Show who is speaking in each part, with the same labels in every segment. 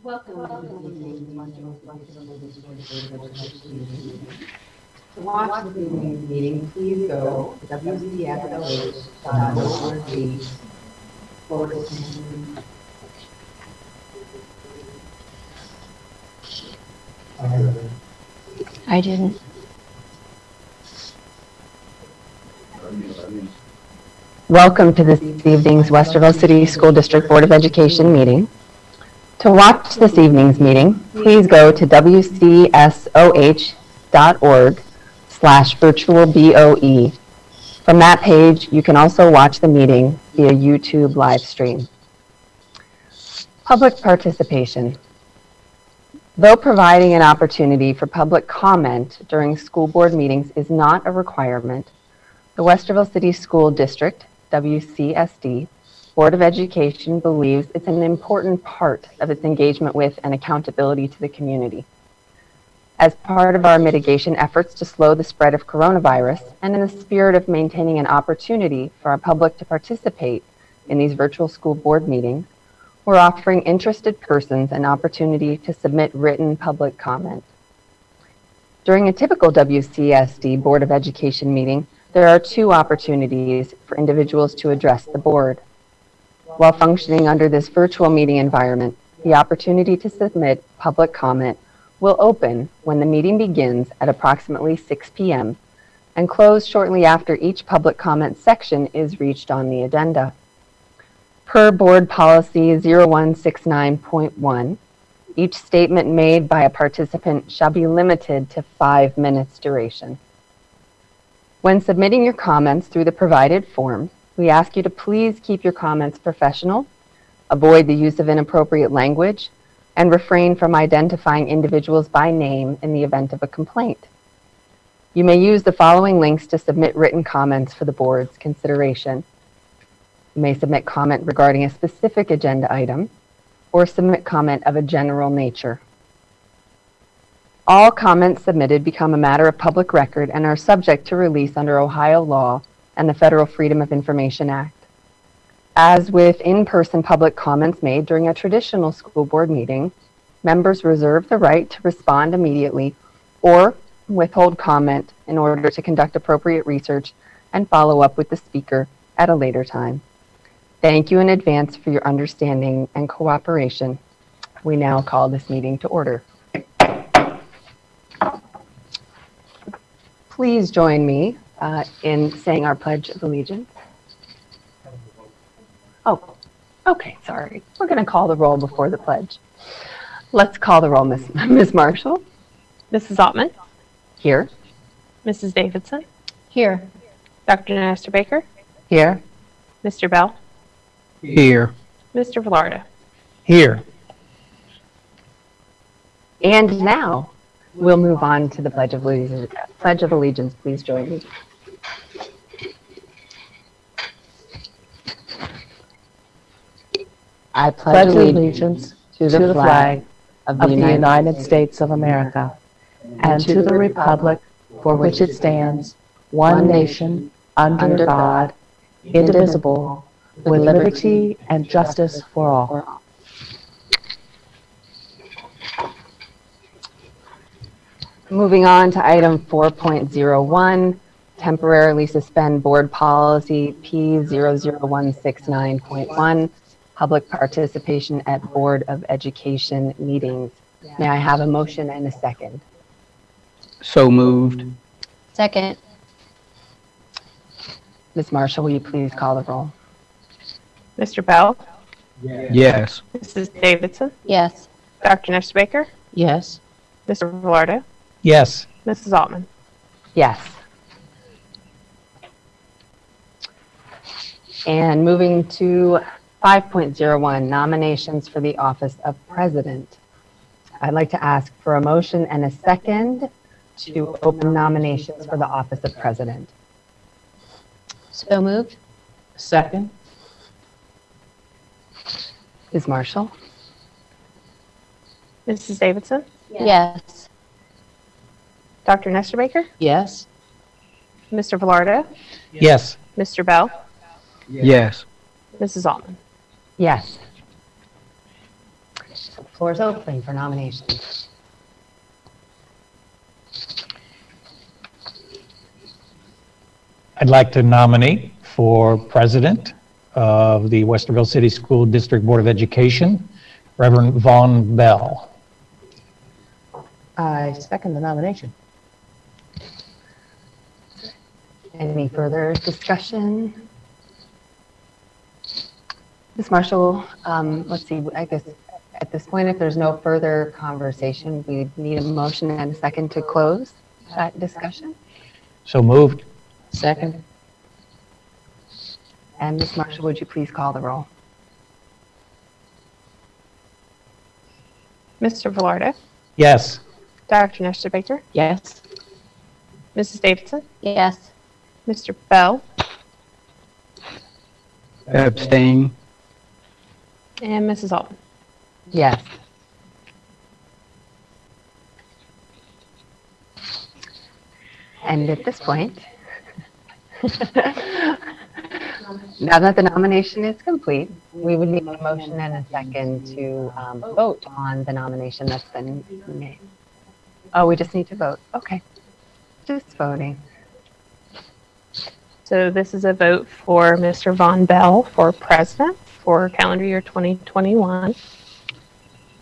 Speaker 1: Welcome to this evening's To watch this evening's meeting, please go to WCSD.org/.
Speaker 2: I didn't. Welcome to this evening's Westerville City School District Board of Education meeting. To watch this evening's meeting, please go to wcsoh.org/virtualBOE. From that page, you can also watch the meeting via YouTube live stream. Public participation. Though providing an opportunity for public comment during school board meetings is not a requirement, the Westerville City School District, WCSD, Board of Education believes it's an important part of its engagement with and accountability to the community. As part of our mitigation efforts to slow the spread of coronavirus, and in the spirit of maintaining an opportunity for our public to participate in these virtual school board meetings, we're offering interested persons an opportunity to submit written public comment. During a typical WCSD Board of Education meeting, there are two opportunities for individuals to address the board. While functioning under this virtual meeting environment, the opportunity to submit public comment will open when the meeting begins at approximately 6 p.m. and close shortly after each public comment section is reached on the agenda. Per Board Policy 0169.1, each statement made by a participant shall be limited to 5 minutes duration. When submitting your comments through the provided form, we ask you to please keep your comments professional, avoid the use of inappropriate language, and refrain from identifying individuals by name in the event of a complaint. You may use the following links to submit written comments for the board's consideration. You may submit comment regarding a specific agenda item or submit comment of a general nature. All comments submitted become a matter of public record and are subject to release under Ohio law and the Federal Freedom of Information Act. As with in-person public comments made during a traditional school board meeting, members reserve the right to respond immediately or withhold comment in order to conduct appropriate research and follow up with the speaker at a later time. Thank you in advance for your understanding and cooperation. We now call this meeting to order. Please join me in saying our Pledge of Allegiance. Oh, okay, sorry. We're going to call the roll before the pledge. Let's call the roll, Ms. Marshall.
Speaker 3: Mrs. Ottman.
Speaker 2: Here.
Speaker 3: Mrs. Davidson.
Speaker 2: Here.
Speaker 3: Dr. Nestor Baker.
Speaker 2: Here.
Speaker 3: Mr. Bell.
Speaker 4: Here.
Speaker 3: Mr. Velarda.
Speaker 4: Here.
Speaker 2: And now we'll move on to the Pledge of Allegiance. Pledge of Allegiance, please join me. I pledge allegiance to the flag of the United States of America and to the republic for which it stands, one nation, under God, indivisible, with liberty and justice for all. Moving on to item 4.01, temporarily suspend board policy P00169.1, public participation at Board of Education meetings. May I have a motion and a second?
Speaker 4: So moved.
Speaker 5: Second.
Speaker 2: Ms. Marshall, will you please call the roll?
Speaker 3: Mr. Bell.
Speaker 4: Yes.
Speaker 3: Mrs. Davidson.
Speaker 5: Yes.
Speaker 3: Dr. Nestor Baker.
Speaker 5: Yes.
Speaker 3: Mr. Velarda.
Speaker 4: Yes.
Speaker 3: Mrs. Ottman.
Speaker 2: Yes. And moving to 5.01, nominations for the office of president. I'd like to ask for a motion and a second to open nominations for the office of president.
Speaker 5: So moved.
Speaker 4: Second.
Speaker 2: Ms. Marshall?
Speaker 3: Mrs. Davidson.
Speaker 5: Yes.
Speaker 3: Dr. Nestor Baker.
Speaker 5: Yes.
Speaker 3: Mr. Velarda.
Speaker 4: Yes.
Speaker 3: Mr. Bell.
Speaker 4: Yes.
Speaker 3: Mrs. Ottman.
Speaker 2: Yes. floor is open for nominations.
Speaker 4: I'd like to nominate for president of the Westerville City School District Board of Education, Reverend Vaughn Bell.
Speaker 6: I second the nomination.
Speaker 2: Any further discussion? Ms. Marshall, let's see, I guess at this point, if there's no further conversation, we need a motion and a second to close that discussion.
Speaker 4: So moved.
Speaker 6: Second.
Speaker 2: And Ms. Marshall, would you please call the roll?
Speaker 3: Mr. Velarde,
Speaker 4: Yes.
Speaker 3: Dr. Nestor Baker,
Speaker 6: Yes.
Speaker 3: Mrs. Davidson,
Speaker 5: Yes.
Speaker 3: Mr. Bell,
Speaker 4: Abstain.
Speaker 3: and Mrs. Altman.
Speaker 2: Yes. And at this point, now that the nomination is complete, we would need a motion and a second to vote on the nomination that's been made. Oh, we just need to vote. Okay. Just voting.
Speaker 3: So this is a vote for Mr. Von Bell for president for calendar year 2021.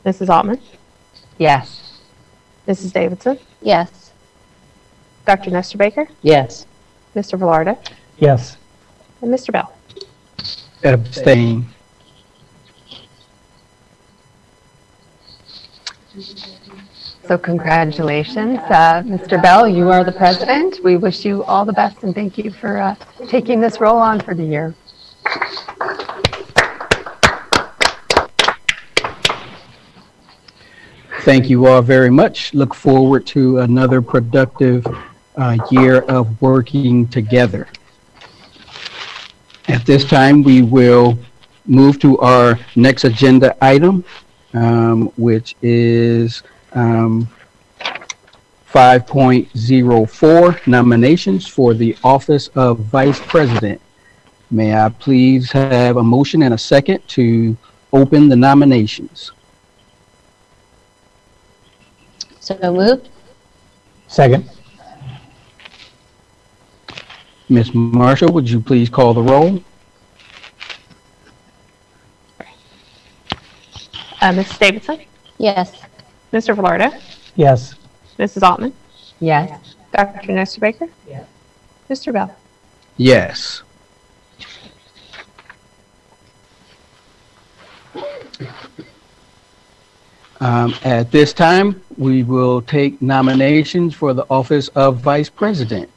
Speaker 3: Mrs. Altman,
Speaker 2: Yes.
Speaker 3: Mrs. Davidson,
Speaker 5: Yes.
Speaker 3: Dr. Nestor Baker,
Speaker 6: Yes.
Speaker 3: Mr. Velarde,
Speaker 4: Yes.
Speaker 3: and Mr. Bell.
Speaker 4: Abstain.
Speaker 2: So congratulations, Mr. Bell, you are the president. We wish you all the best and thank you for taking this role on for the year.
Speaker 7: Thank you all very much. Look forward to another productive year of working together. At this time, we will move to our next agenda item, which is 5.04, nominations for the office of Vice President. May I please have a motion and a second to open the nominations?
Speaker 5: So moved?
Speaker 4: Second.
Speaker 7: Ms. Marshall, would you please call the roll?
Speaker 3: Mrs. Davidson,
Speaker 5: Yes.
Speaker 3: Mr. Velarde,
Speaker 4: Yes.
Speaker 3: Mrs. Altman,
Speaker 2: Yes.
Speaker 3: Dr. Nestor Baker, Mr. Bell.
Speaker 7: Yes. At this time, we will take nominations for the office of Vice President.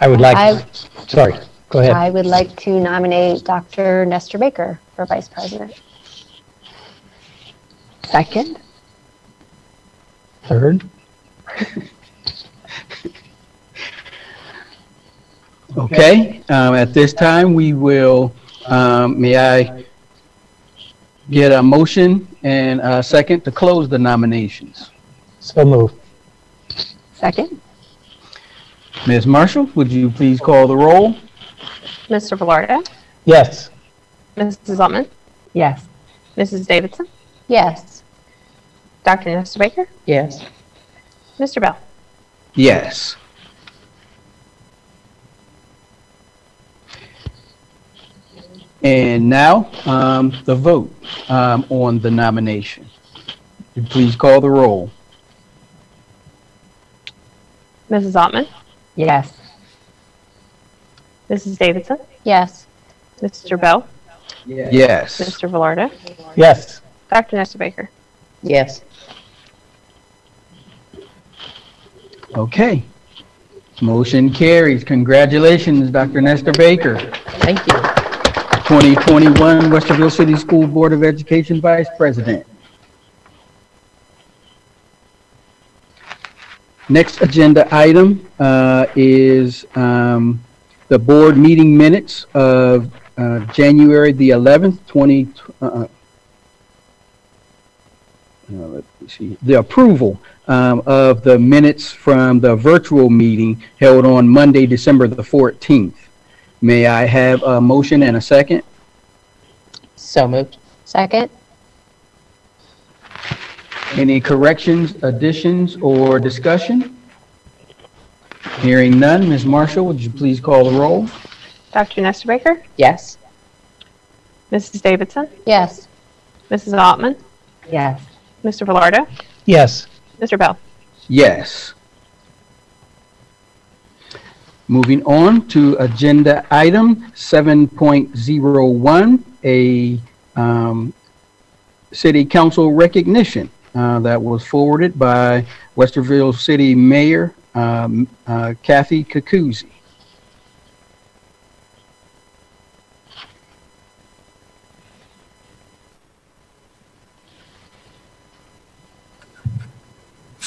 Speaker 4: I would like, sorry, go ahead.
Speaker 5: I would like to nominate Dr. Nestor Baker for vice president.
Speaker 2: Second?
Speaker 4: Third.
Speaker 7: Okay, at this time, we will, may I get a motion and a second to close the nominations?
Speaker 4: So moved.
Speaker 2: Second?
Speaker 7: Ms. Marshall, would you please call the roll?
Speaker 3: Mr. Velarde,
Speaker 4: Yes.
Speaker 3: Mrs. Altman,
Speaker 2: Yes.
Speaker 3: Mrs. Davidson,
Speaker 5: Yes.
Speaker 3: Dr. Nestor Baker,
Speaker 6: Yes.
Speaker 3: Mr. Bell.
Speaker 7: Yes. And now, the vote on the nomination. Would you please call the roll?
Speaker 3: Mrs. Altman,
Speaker 2: Yes.
Speaker 3: Mrs. Davidson,
Speaker 5: Yes.
Speaker 3: Mr. Bell,
Speaker 7: Yes.
Speaker 3: Mr. Velarde,
Speaker 4: Yes.
Speaker 3: Dr. Nestor Baker.
Speaker 6: Yes.
Speaker 7: Okay. Motion carries. Congratulations, Dr. Nestor Baker,
Speaker 6: Thank you.
Speaker 7: 2021 Westerville City School Board of Education Vice President. Next agenda item is the board meeting minutes of January the 11th, let me see, the approval of the minutes from the virtual meeting held on Monday, December the 14th. May I have a motion and a second?
Speaker 6: So moved.
Speaker 5: Second.
Speaker 7: Any corrections, additions, or discussion? Hearing none, Ms. Marshall, would you please call the roll?
Speaker 3: Dr. Nestor Baker,
Speaker 6: Yes.
Speaker 3: Mrs. Davidson,
Speaker 5: Yes.
Speaker 3: Mrs. Altman,
Speaker 2: Yes.
Speaker 3: Mr. Velardo,
Speaker 4: Yes.
Speaker 3: Mr. Bell.
Speaker 7: Yes. Moving on to agenda item 7.01, a city council recognition that was forwarded by Westerville City Mayor Kathy Kakuzi.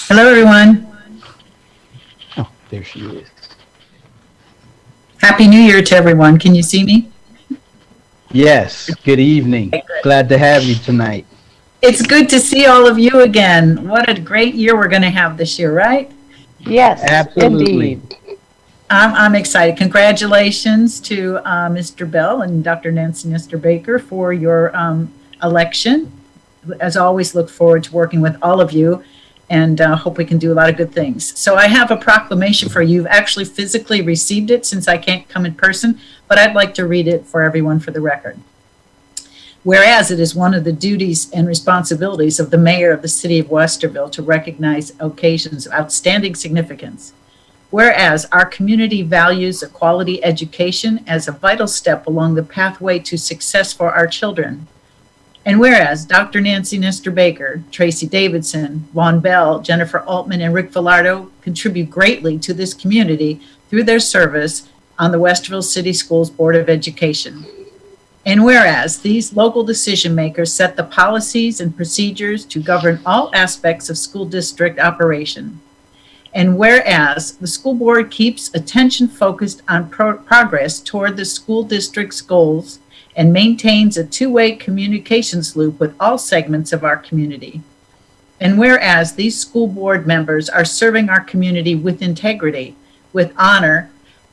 Speaker 8: Hello, everyone.
Speaker 7: Oh, there she is.
Speaker 8: Happy New Year to everyone. Can you see me?
Speaker 7: Yes, good evening. Glad to have you tonight.
Speaker 8: It's good to see all of you again. What a great year we're going to have this year, right?
Speaker 6: Yes.
Speaker 7: Absolutely.
Speaker 6: Indeed.
Speaker 8: I'm excited. Congratulations to Mr. Bell and Dr. Nancy Nestor Baker for your election. As always, look forward to working with all of you and hope we can do a lot of good things. So I have a proclamation for you. You've actually physically received it since I can't come in person, but I'd like to read it for everyone for the record. Whereas it is one of the duties and responsibilities of the mayor of the city of Westerville to recognize occasions of outstanding significance. Whereas our community values a quality education as a vital step along the pathway to success for our children. And whereas Dr. Nancy Nestor Baker, Tracy Davidson, Vaughn Bell, Jennifer Altman, and Rick Velardo contribute greatly to this community through their service on the Westerville City Schools Board of Education. And whereas these local decision makers set the policies and procedures to govern all aspects of school district operation. And whereas the school board keeps attention focused on progress toward the school district's goals and maintains a two-way communications loop with all segments of our community. And whereas these school board members are serving our community with integrity, with honor,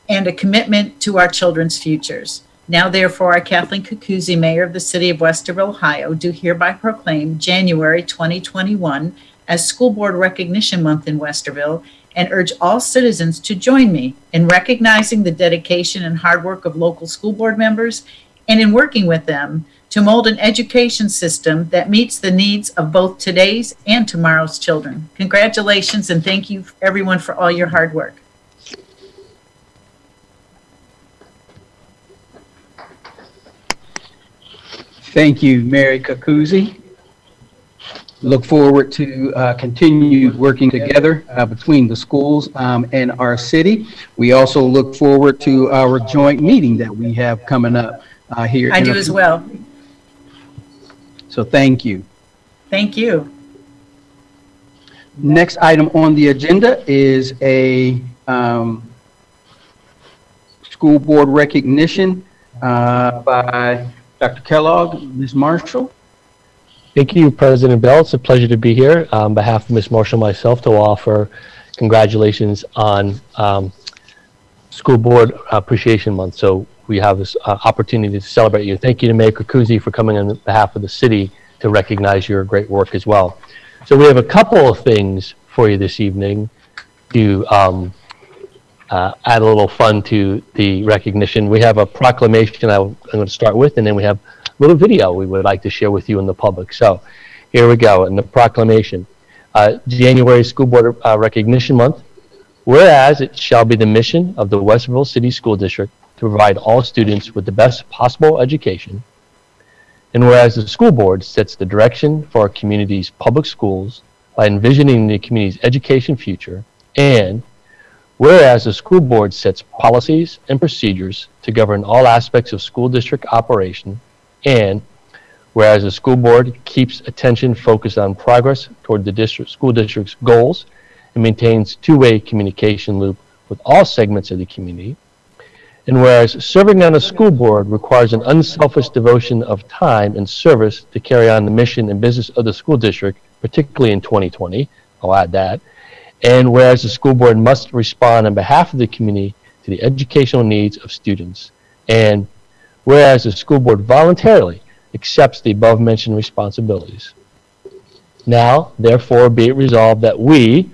Speaker 8: and a commitment to our children's futures. Now, therefore, I, Kathleen Kakuzi, Mayor of the City of Westerville, Ohio, do hereby proclaim January 2021 as School Board Recognition Month in Westerville and urge all citizens to join me in recognizing the dedication and hard work of local school board members and in working with them to mold an education system that meets the needs of both today's and tomorrow's children. Congratulations, and thank you, everyone, for all your hard work.
Speaker 7: Thank you, Mary Kakuzi. Look forward to continued working together between the schools and our city. We also look forward to our joint meeting that we have coming up here.
Speaker 8: I do as well.
Speaker 7: So thank you.
Speaker 8: Thank you.
Speaker 7: Next item on the agenda is a school board recognition by Dr. Kellogg. Ms. Marshall.
Speaker 9: Thank you, President Bell. It's a pleasure to be here on behalf of Ms. Marshall and myself to offer congratulations on School Board Appreciation Month. So we have this opportunity to celebrate you. Thank you to Mayor Kakuzi for coming on behalf of the city to recognize your great work as well. So we have a couple of things for you this evening to add a little fun to the recognition. We have a proclamation I'm going to start with, and then we have a little video we would like to share with you in the public. So here we go in the proclamation. January School Board Recognition Month. Whereas it shall be the mission of the Westerville City School District to provide all students with the best possible education. And whereas the school board sets the direction for our community's public schools by envisioning the community's education future. And whereas the school board sets policies and procedures to govern all aspects of school district operation. And whereas the school board keeps attention focused on progress toward the school district's goals and maintains two-way communication loop with all segments of the community. And whereas serving on a school board requires an unselfish devotion of time and service to carry on the mission and business of the school district, particularly in 2020, I'll add that. And whereas the school board must respond on behalf of the community to the educational needs of students. And whereas the school board voluntarily accepts the above-mentioned responsibilities. Now, therefore, be it resolved that we,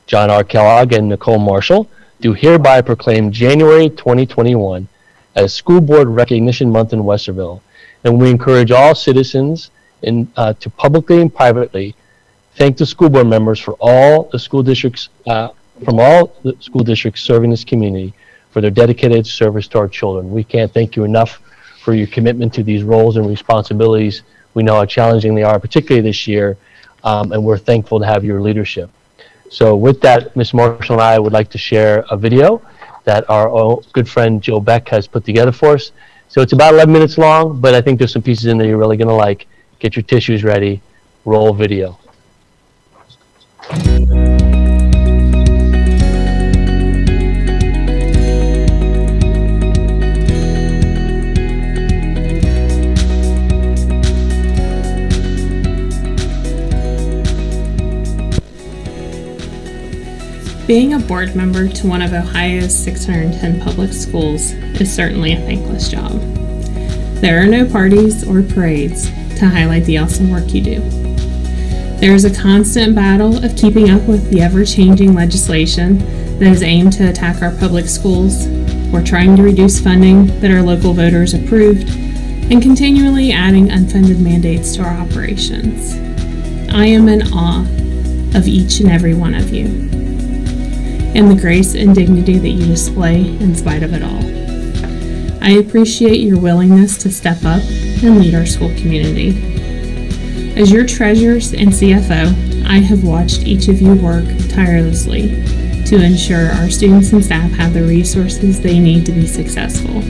Speaker 9: John R. Kellogg and Nicole Marshall, do hereby proclaim January 2021 as School Board Recognition Month in Westerville, and we encourage all citizens to publicly and privately thank the school board members for all the school districts, from all the school districts serving this community for their dedicated service to our children. We can't thank you enough for your commitment to these roles and responsibilities. We know how challenging they are, particularly this year, and we're thankful to have your leadership. So with that, Ms. Marshall and I would like to share a video that our good friend Joe Beck has put together for us. So it's about 11 minutes long, but I think there's some pieces in there you're really going to like. Get your tissues ready. Roll video.
Speaker 3: Being a board member to one of Ohio's 610 public schools is certainly a thankless job. There are no parties or parades to highlight the awesome work you do. There is a constant battle of keeping up with the ever-changing legislation that is aimed to attack our public schools, or trying to reduce funding that our local voters approved, and continually adding unfunded mandates to our operations. I am in awe of each and every one of you, and the grace and dignity that you display in spite of it all. I appreciate your willingness to step up and lead our school community. As your treasurers and CFO, I have watched each of you work tirelessly to ensure our students and staff have the resources they need to be successful.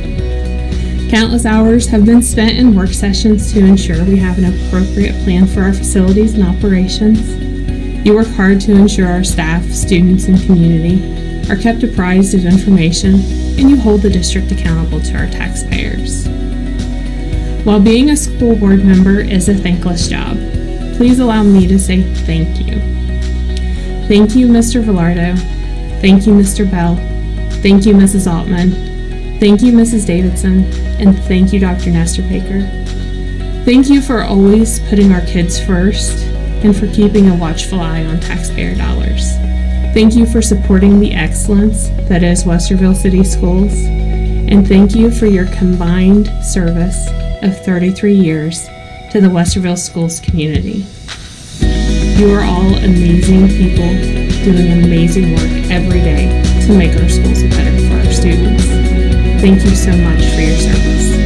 Speaker 3: Countless hours have been spent in work sessions to ensure we have an appropriate plan for our facilities and operations. You work hard to ensure our staff, students, and community are kept apprised of information, and you hold the district accountable to our taxpayers. While being a school board member is a thankless job, please allow me to say thank you. Thank you, Mr. Velardo. Thank you, Mr. Bell. Thank you, Mrs. Altman. Thank you, Mrs. Davidson. And thank you, Dr. Nestor Baker. Thank you for always putting our kids first and for keeping a watchful eye on taxpayer dollars. Thank you for supporting the excellence that is Westerville City Schools, and thank you for your combined service of 33 years to the Westerville Schools community. You are all amazing people doing amazing work every day to make our schools better for our students. Thank you so much for your service.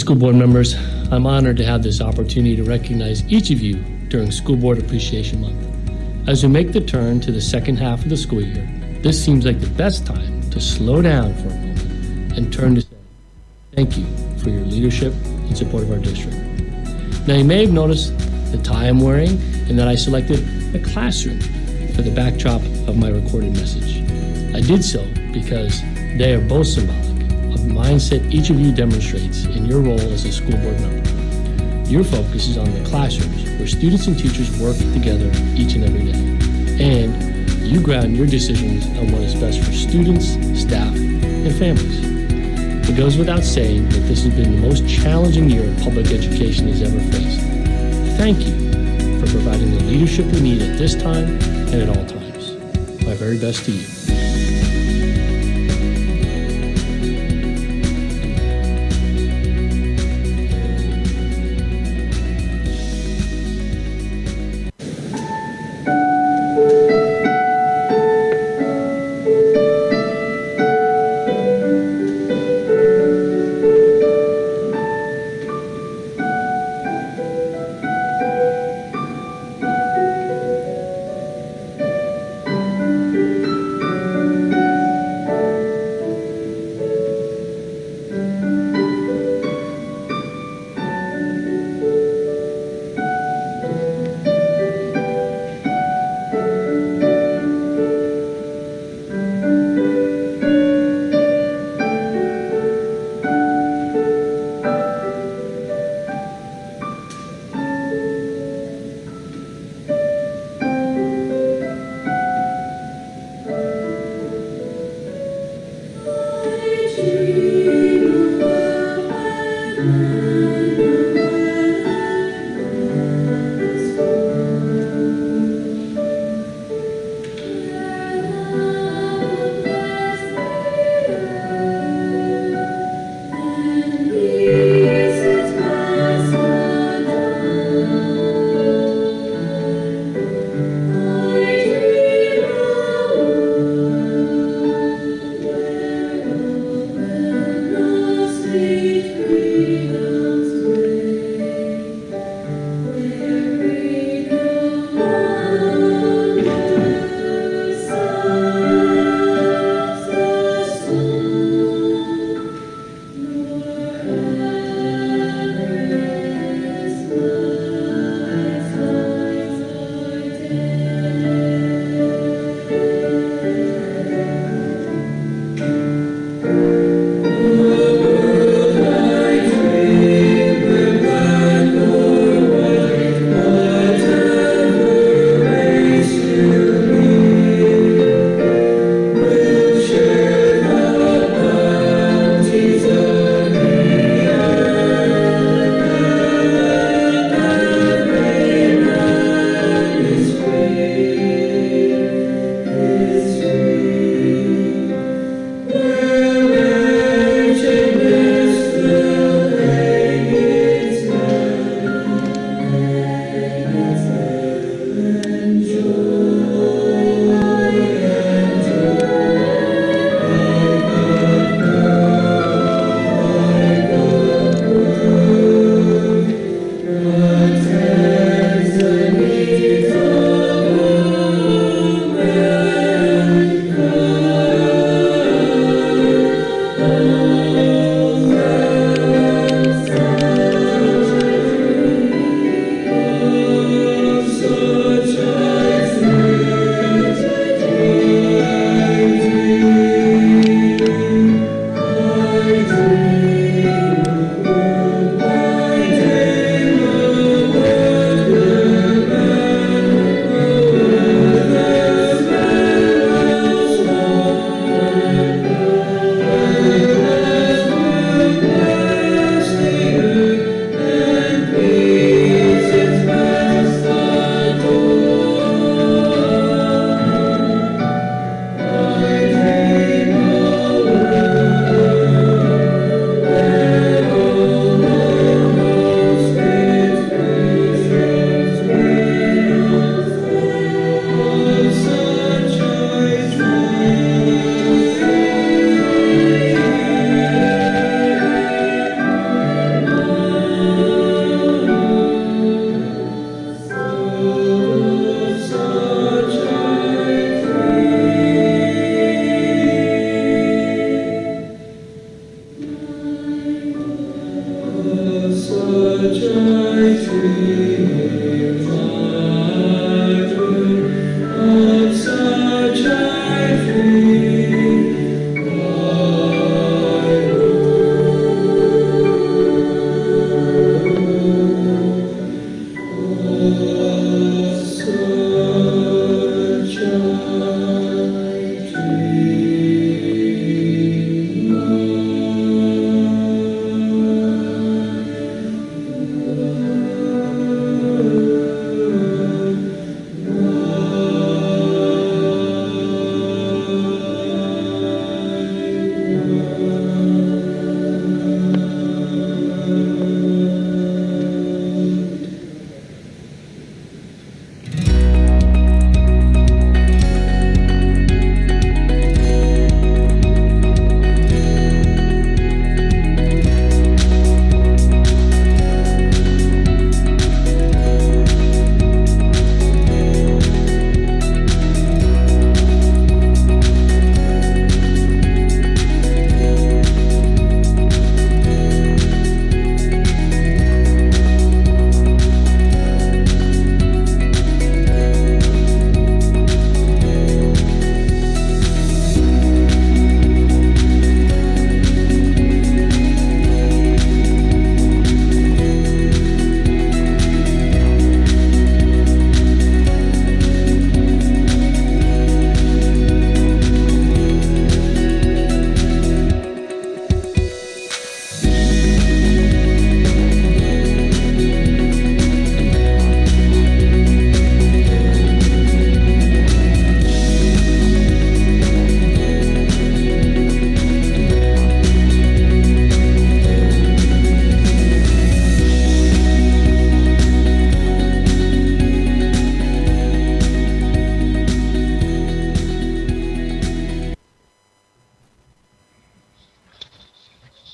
Speaker 9: school board members. I'm honored to have this opportunity to recognize each of you during School Board Appreciation Month. As we make the turn to the second half of the school year, this seems like the best time to slow down for a moment and turn to say thank you for your leadership and support of our district. Now, you may have noticed the tie I'm wearing and that I selected a classroom for the backdrop of my recorded message. I did so because they are both symbolic of the mindset each of you demonstrates in your role as a school board member. Your focus is on the classrooms where students and teachers work together each and every day. And you ground your decisions on what is best for students, staff, and families. It goes without saying that this has been the most challenging year public education has ever faced. Thank you for providing the leadership we need at this time and at all times. My very best to you.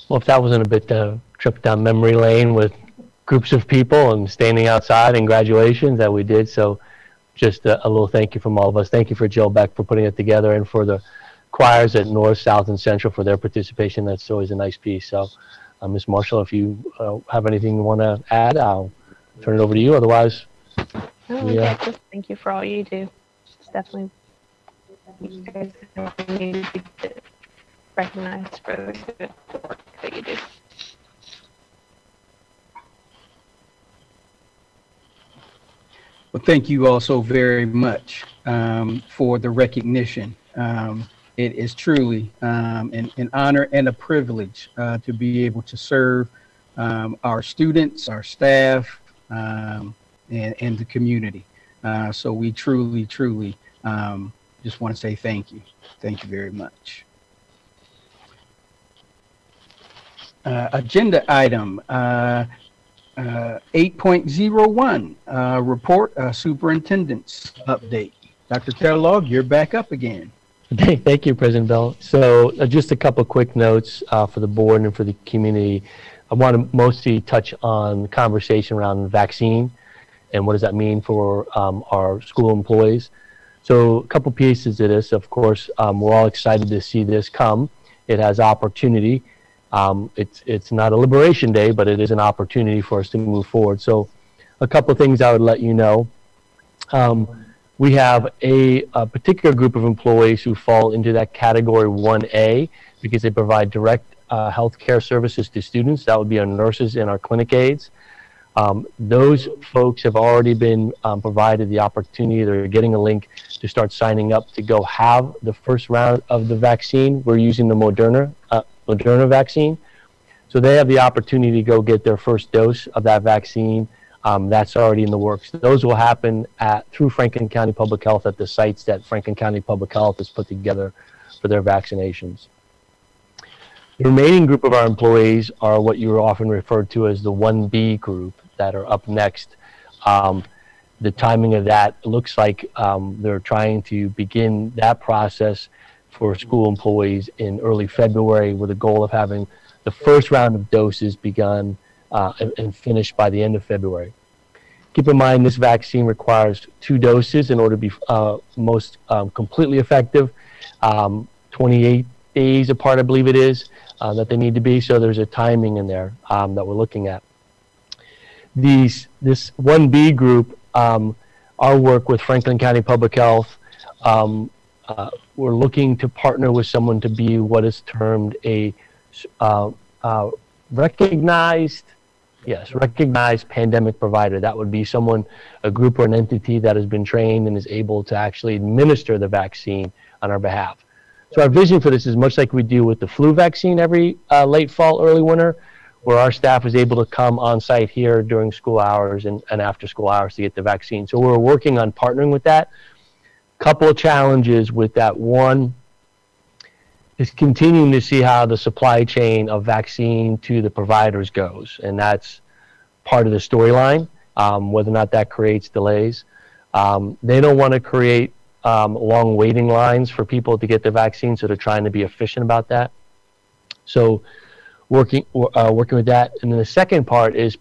Speaker 9: Well, if that wasn't a bit trip down memory lane with groups of people and standing outside and graduations that we did. So just a little thank you from all of us. Thank you for Jill Beck for putting it together, and for the choirs at North, South, and Central for their participation. That's always a nice piece. So Ms. Marshall, if you have anything you want to add, I'll turn it over to you. Otherwise,
Speaker 5: Just thank you for all you do. It's definitely, you guys need to be recognized for the good work that you do.
Speaker 7: Well, thank you all so very much for the recognition. It is truly an honor and a privilege to be able to serve our students, our staff, and the community. So we truly just want to say thank you. Thank you very much. Agenda item 8.01, report superintendent's update. Dr. Kellogg, you're back up again.
Speaker 9: Thank you, President Bell. So just a couple quick notes for the board and for the community. I want to mostly touch on the conversation around vaccine and what does that mean for our school employees. So a couple pieces to this. Of course, we're all excited to see this come. It has opportunity. It's not a liberation day, but it is an opportunity for us to move forward. So a couple of things I would let you know. We have a particular group of employees who fall into that category 1A because they provide direct healthcare services to students. That would be our nurses and our clinic aides. Those folks have already been provided the opportunity. They're getting a link to start signing up to go have the first round of the vaccine. We're using the Moderna vaccine. So they have the opportunity to go get their first dose of that vaccine. That's already in the works. Those will happen through Franklin County Public Health at the sites that Franklin County Public Health has put together for their vaccinations. The remaining group of our employees are what you often referred to as the 1B group that are up next. The timing of that looks like they're trying to begin that process for school employees in early February with a goal of having the first round of doses begun and finished by the end of February. Keep in mind this vaccine requires 2 doses in order to be most completely effective. 28 days apart, I believe it is, that they need to be. So there's a timing in there that we're looking at. This 1B group, our work with Franklin County Public Health, we're looking to partner with someone to be what is termed a recognized pandemic provider. That would be someone, a group or an entity that has been trained and is able to actually administer the vaccine on our behalf. So our vision for this is much like we do with the flu vaccine every late fall, early winter, where our staff is able to come on site here during school hours and after school hours to get the vaccine. So we're working on partnering with that. Couple of challenges with that. One is continuing to see how the supply chain of vaccine to the providers goes, and that's part of the storyline, whether or not that creates delays. They don't want to create long waiting lines for people to get the vaccine, so they're trying to be efficient about that. So working with that. And then the second part is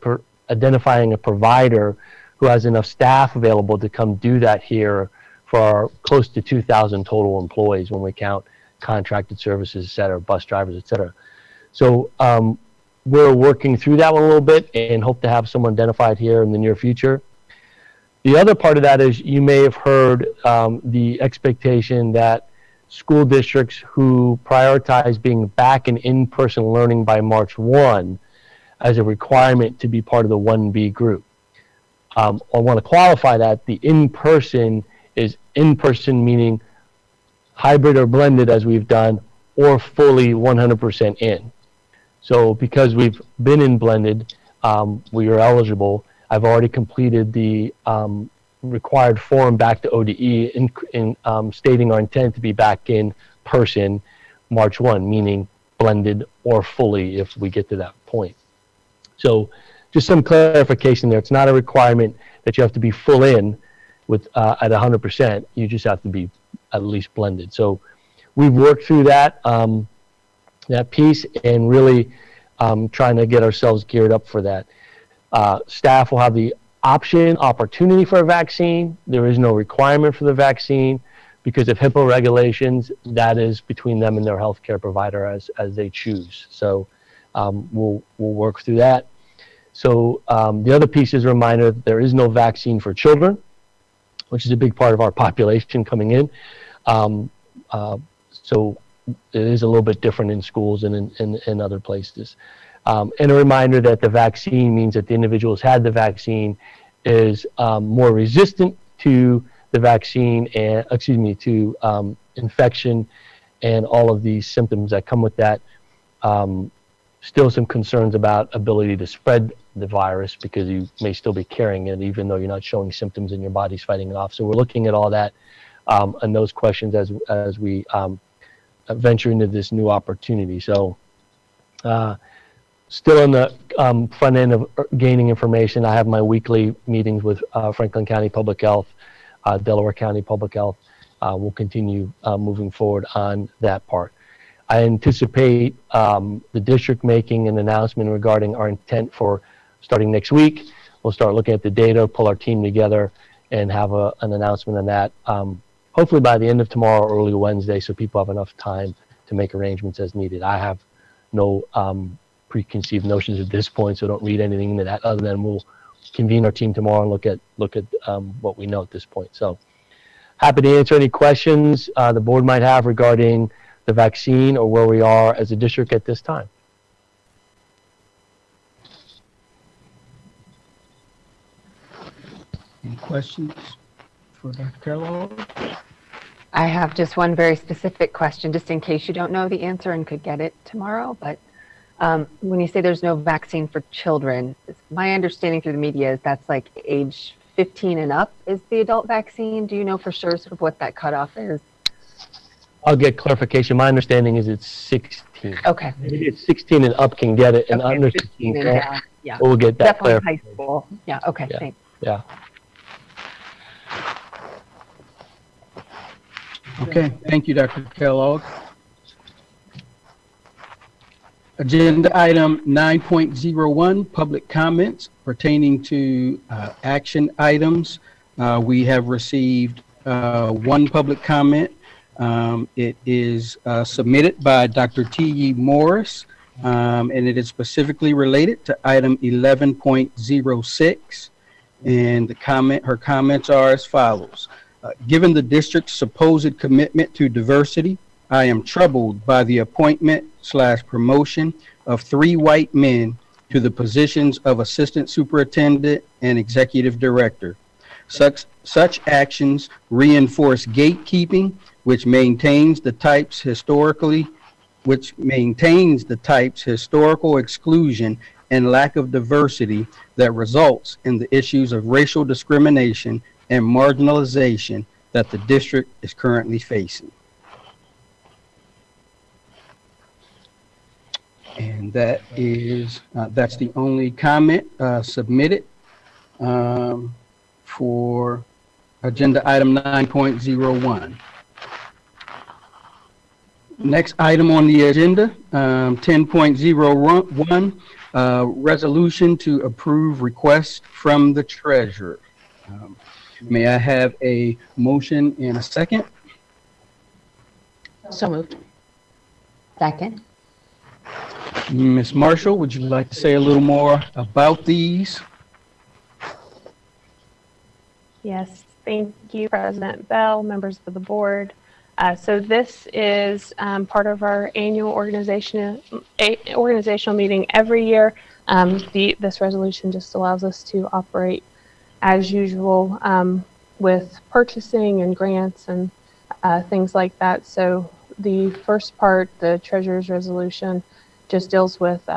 Speaker 9: identifying a provider who has enough staff available to come do that here for our close to 2,000 total employees when we count contracted services, et cetera, bus drivers, et cetera. So we're working through that one a little bit and hope to have someone identified here in the near future. The other part of that is you may have heard the expectation that school districts who prioritize being back in-person learning by March 1 as a requirement to be part of the 1B group. I want to qualify that. The in-person is in-person meaning hybrid or blended as we've done, or fully 100% in. So because we've been in blended, we are eligible. I've already completed the required form back to ODE in stating our intent to be back in person March 1, meaning blended or fully if we get to that point. So just some clarification there. It's not a requirement that you have to be full in with at 100%. You just have to be at least blended. So we've worked through that that piece, and really trying to get ourselves geared up for that. Staff will have the opportunity for a vaccine. There is no requirement for the vaccine because of HIPAA regulations. That is between them and their healthcare provider as they choose. So we'll work through that. So the other piece is a reminder that there is no vaccine for children, which is a big part of our population coming in. So it is a little bit different in schools and in other places. And a reminder that the vaccine means that the individual who's had the vaccine is more resistant to the vaccine and, to infection and all of these symptoms that come with that. Still some concerns about ability to spread the virus because you may still be carrying it even though you're not showing symptoms and your body's fighting it off. So we're looking at all that and those questions as we venture into this new opportunity. So still on the front end of gaining information. I have my weekly meetings with Franklin County Public Health, Delaware County Public Health. We'll continue moving forward on that part. I anticipate the district making an announcement regarding our intent for starting next week. We'll start looking at the data, pull our team together, and have an announcement on that, hopefully by the end of tomorrow or early Wednesday, so people have enough time to make arrangements as needed. I have no preconceived notions at this point, so don't read anything into that other than we'll convene our team tomorrow and look at what we know at this point. So happy to answer any questions the board might have regarding the vaccine or where we are as a district at this time.
Speaker 7: Any questions for Dr. Kellogg?
Speaker 2: I have just one very specific question, just in case you don't know the answer and could get it tomorrow. But when you say there's no vaccine for children, my understanding through the media is that's like age 15 and up is the adult vaccine. Do you know for sure sort of what that cutoff is?
Speaker 9: I'll get clarification. My understanding is it's 16.
Speaker 2: Okay.
Speaker 9: Maybe it's 16 and up can get it, and
Speaker 2: Okay,
Speaker 9: under
Speaker 2: 15
Speaker 9: 16
Speaker 2: and
Speaker 9: can't.
Speaker 2: down. Yeah.
Speaker 9: We'll get that
Speaker 2: Definitely
Speaker 9: clarified.
Speaker 2: high school. Yeah. Okay.
Speaker 9: Yeah.
Speaker 2: Thanks.
Speaker 9: Yeah.
Speaker 7: Okay, thank you, Dr. Kellogg. Agenda item 9.01, public comments pertaining to action items. We have received one public comment. It is submitted by Dr. T.E. Morris, and it is specifically related to item 11.06. And her comments are as follows. Given the district's supposed commitment to diversity, I am troubled by the appointment/promotion of 3 white men to the positions of assistant superintendent and executive director. Such actions reinforce gatekeeping, which maintains the type's historical exclusion and lack of diversity that results in the issues of racial discrimination and marginalization that the district is currently facing. And that is, that's the only comment submitted for agenda item 9.01. Next item on the agenda, 10.01, resolution to approve request from the treasurer. May I have a motion and a second?
Speaker 6: So moved.
Speaker 2: Second.
Speaker 7: Ms. Marshall, would you like to say a little more about these?
Speaker 5: Yes, thank you, President Bell, members of the board. So this is part of our annual organizational meeting every year. This resolution just allows us to operate as usual with purchasing and grants and things like that. So the first part, the treasurer's resolution, just deals with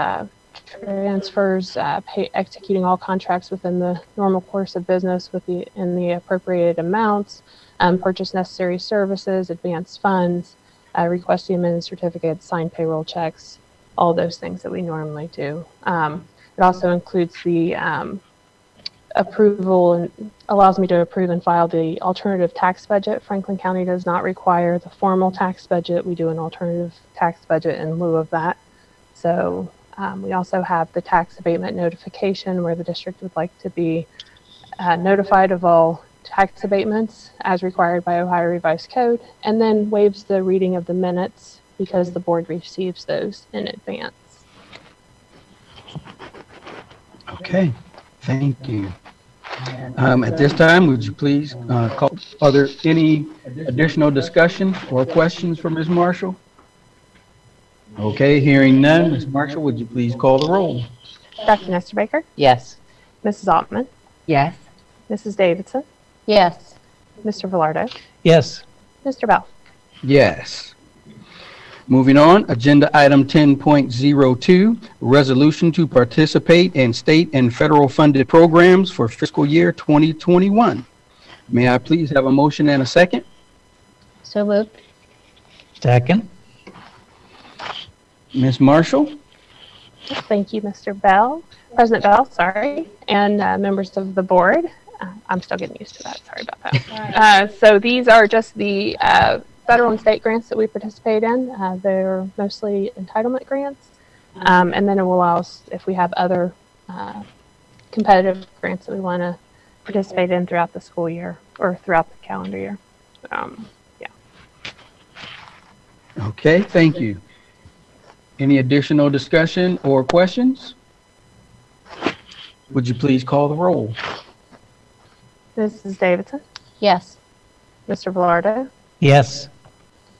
Speaker 5: transfers, executing all contracts within the normal course of business in the appropriated amounts, purchase necessary services, advance funds, requesting amended certificates, sign payroll checks, all those things that we normally do. It also includes the approval and allows me to approve and file the alternative tax budget. Franklin County does not require the formal tax budget. We do an alternative tax budget in lieu of that. So We also have the tax abatement notification where the district would like to be notified of all tax abatements as required by Ohio Revised Code, and then waives the reading of the minutes because the board receives those in advance.
Speaker 7: Okay, thank you. At this time, would you please call, are there any additional discussion or questions for Ms. Marshall? Okay, hearing none, Ms. Marshall, would you please call the roll?
Speaker 5: Dr. Nestor Baker,
Speaker 6: Yes.
Speaker 5: Mrs. Altman,
Speaker 2: Yes.
Speaker 5: Mrs. Davidson,
Speaker 6: Yes.
Speaker 5: Mr. Velardo,
Speaker 4: Yes.
Speaker 5: Mr. Bell.
Speaker 7: Yes. Moving on, agenda item 10.02, resolution to participate in state and federal funded programs for fiscal year 2021. May I please have a motion and a second?
Speaker 6: So moved.
Speaker 4: Second.
Speaker 7: Ms. Marshall?
Speaker 5: Thank you, Mr. Bell, President Bell, sorry, and members of the board. I'm still getting used to that. Sorry about that. So these are just the federal and state grants that we participate in. They're mostly entitlement grants. And then it will allow us, if we have other competitive grants that we want to participate in throughout the school year or throughout the calendar year.
Speaker 7: Okay, thank you. Any additional discussion or questions? Would you please call the roll?
Speaker 5: Mrs. Davidson,
Speaker 6: Yes.
Speaker 5: Mr. Velardo,
Speaker 4: Yes.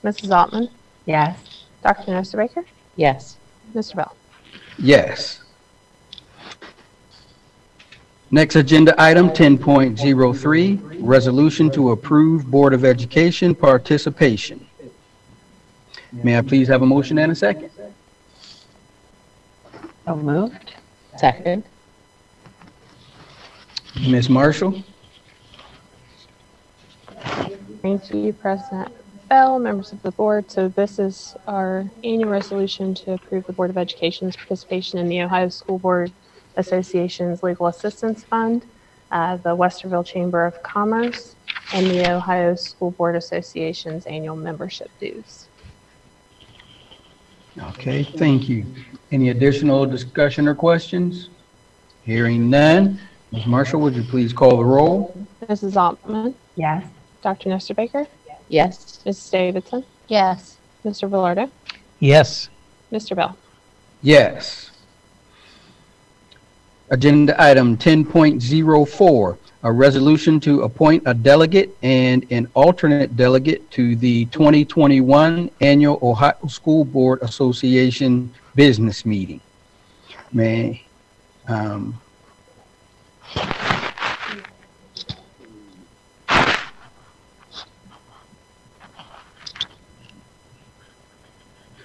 Speaker 5: Mrs. Altman,
Speaker 2: Yes.
Speaker 5: Dr. Nestor Baker,
Speaker 6: Yes.
Speaker 5: Mr. Bell.
Speaker 7: Yes. Next agenda item, 10.03, resolution to approve Board of Education participation. May I please have a motion and a second?
Speaker 2: So moved.
Speaker 6: Second.
Speaker 7: Ms. Marshall?
Speaker 5: Thank you, President Bell, members of the board. So this is our annual resolution to approve the Board of Education's participation in the Ohio School Board Association's Legal Assistance Fund, the Westerville Chamber of Commerce, and the Ohio School Board Association's annual membership dues.
Speaker 7: Okay, thank you. Any additional discussion or questions? Hearing none. Ms. Marshall, would you please call the roll?
Speaker 5: Mrs. Altman,
Speaker 2: Yes.
Speaker 5: Dr. Nestor Baker,
Speaker 6: Yes.
Speaker 5: Mrs. Davidson,
Speaker 6: Yes.
Speaker 5: Mr. Velardo,
Speaker 4: Yes.
Speaker 5: Mr. Bell.
Speaker 7: Yes. Agenda item 10.04, a resolution to appoint a delegate and an alternate delegate to the 2021 Annual Ohio School Board Association Business Meeting. May,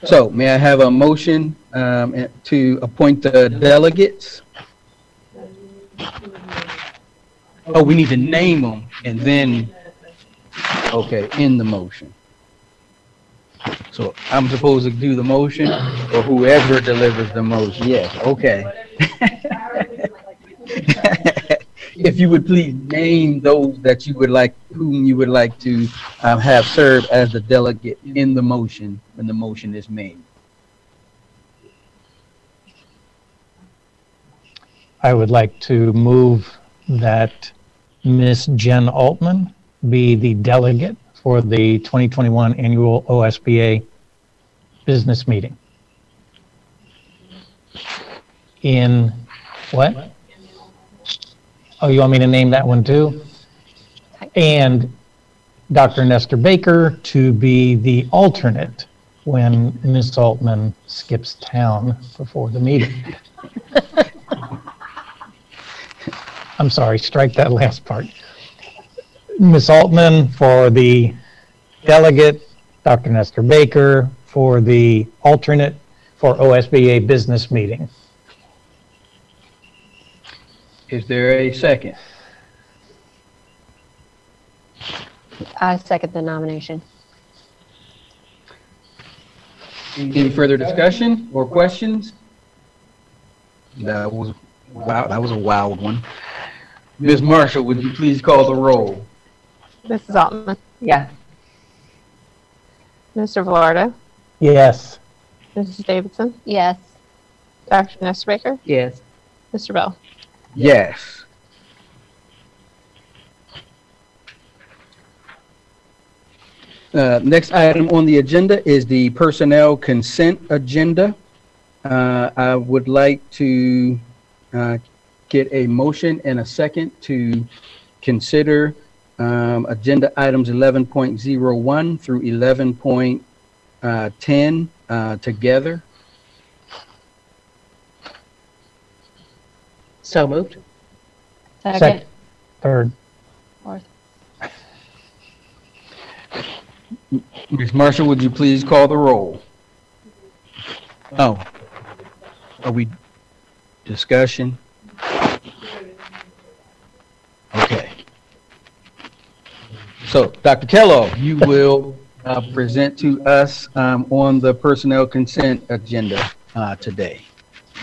Speaker 7: so may I have a motion to appoint the delegates? Oh, we need to name them and then, okay, in the motion. So I'm supposed to do the motion or whoever delivers the motion? Yes, okay. If you would please name those that you would like, whom you would like to have serve as the delegate in the motion when the motion is made.
Speaker 4: I would like to move that Miss Jen Altman be the delegate for the 2021 annual OSBA business meeting. In what? Oh, you want me to name that one too? And Dr. Nestor Baker to be the alternate when Miss Altman skips town before the meeting. I'm sorry, strike that last part. Ms. Altman for the delegate, Dr. Nestor Baker for the alternate for OSBA business meeting.
Speaker 7: Is there a second?
Speaker 6: I second the nomination.
Speaker 7: Any further discussion or questions? That was wow. That was a wild one. Ms. Marshall, would you please call the roll?
Speaker 5: Mrs. Altman,
Speaker 2: Yes.
Speaker 5: Mr. Velardo,
Speaker 4: Yes.
Speaker 5: Mrs. Davidson,
Speaker 6: Yes.
Speaker 5: Dr. Nestor Baker,
Speaker 6: Yes.
Speaker 5: Mr. Bell.
Speaker 7: Yes. Next item on the agenda is the personnel consent agenda. I would like to get a motion and a second to consider agenda items 11.01 through 11.10 together.
Speaker 6: So moved.
Speaker 4: Second. Third.
Speaker 7: Ms. Marshall, would you please call the roll? Oh, are we discussion? Okay. So, Dr. Kellogg, you will present to us on the personnel consent agenda today.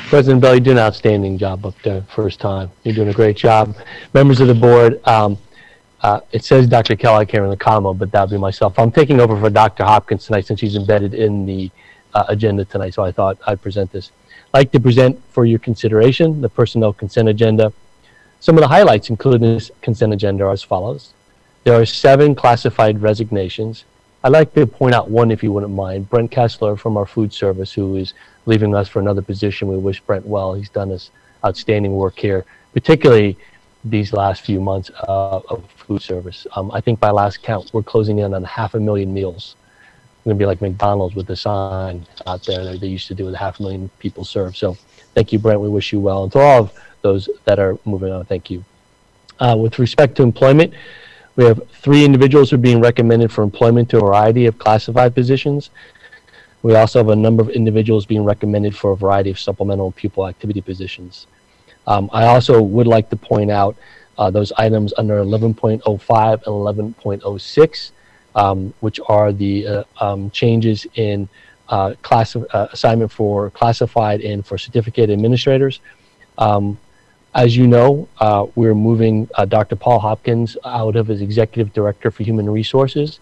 Speaker 9: President Bell, you did an outstanding job up there first time. You're doing a great job. Members of the board, it says Dr. Kellogg here in the comma, but that'll be myself. I'm taking over for Dr. Hopkins tonight since she's embedded in the agenda tonight, so I thought I'd present this. I'd like to present for your consideration the personnel consent agenda. Some of the highlights included in this consent agenda are as follows. There are 7 classified resignations. I'd like to point out one, if you wouldn't mind. Brent Kessler from our food service, who is leaving us for another position. We wish Brent well. He's done this outstanding work here, particularly these last few months of food service. I think by last count, we're closing in on 500,000 meals. We're going to be like McDonald's with the sign out there that they used to do with 500,000 people served. So thank you, Brent. We wish you well. And to all of those that are moving on, thank you. With respect to employment, we have 3 individuals who are being recommended for employment to a variety of classified positions. We also have a number of individuals being recommended for a variety of supplemental and pupil activity positions. I also would like to point out those items under 11.05 and 11.06, which are the changes in assignment for classified and for certificate administrators. As you know, we're moving Dr. Paul Hopkins out of his Executive Director for Human Resources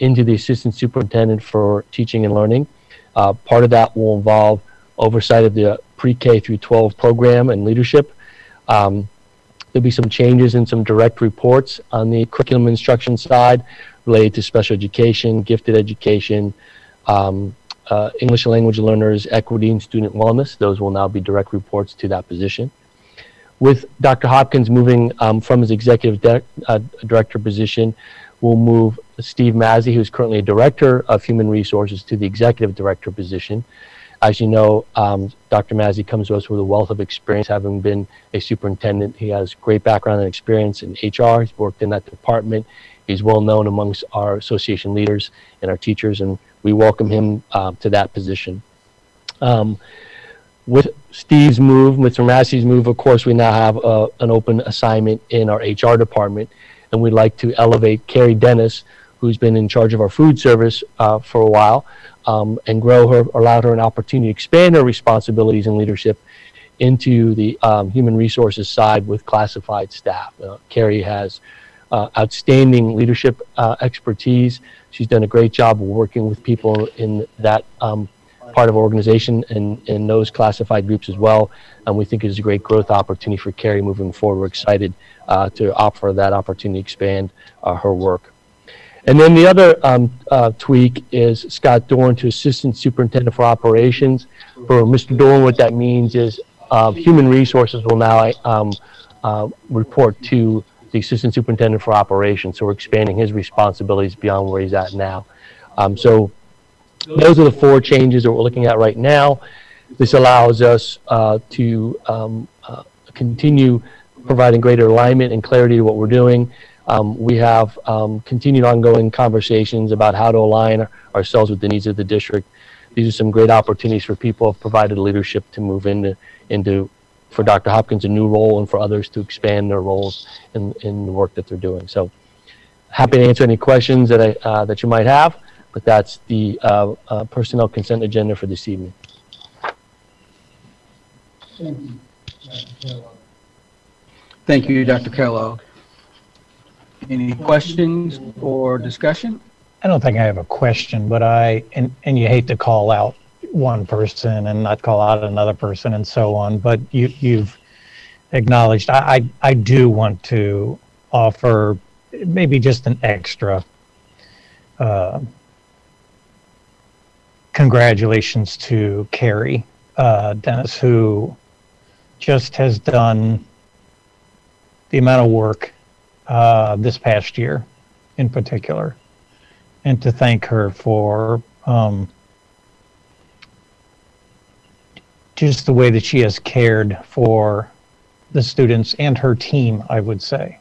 Speaker 9: into the Assistant Superintendent for Teaching and Learning. Part of that will involve oversight of the pre-K through 12 program and leadership. There'll be some changes in some direct reports on the curriculum instruction side related to special education, gifted education, English language learners, equity, and student wellness. Those will now be direct reports to that position. With Dr. Hopkins moving from his executive director position, we'll move Steve Mazzi, who's currently a director of human resources, to the executive director position. As you know, Dr. Mazzi comes to us with a wealth of experience, having been a superintendent. He has great background and experience in HR. He's worked in that department. He's well known amongst our association leaders and our teachers, and we welcome him to that position. With Steve's move, Mr. Massey's move, of course, we now have an open assignment in our HR department, and we'd like to elevate Carrie Dennis, who's been in charge of our food service for a while, and allow her an opportunity to expand her responsibilities and leadership into the human resources side with classified staff. Carrie has outstanding leadership expertise. She's done a great job of working with people in that part of our organization and in those classified groups as well. And we think it's a great growth opportunity for Carrie moving forward. We're excited to offer that opportunity to expand her work. And then the other tweak is Scott Dorn to Assistant Superintendent for Operations. For Mr. Dorn, what that means is human resources will now report to the Assistant Superintendent for Operations. So we're expanding his responsibilities beyond where he's at now. So those are the 4 changes that we're looking at right now. This allows us to continue providing greater alignment and clarity to what we're doing. We have continued ongoing conversations about how to align ourselves with the needs of the district. These are some great opportunities for people who have provided leadership to move into for Dr. Hopkins, a new role, and for others to expand their roles in the work that they're doing. So happy to answer any questions that you might have, but that's the personnel consent agenda for this evening.
Speaker 7: Thank you, Dr. Kellogg. Any questions or discussion?
Speaker 4: I don't think I have a question, but and you hate to call out one person and not call out another person and so on, but you've acknowledged. I do want to offer maybe just an extra congratulations to Carrie Dennis, who just has done the amount of work this past year in particular, and to thank her for just the way that she has cared for the students and her team, I would say.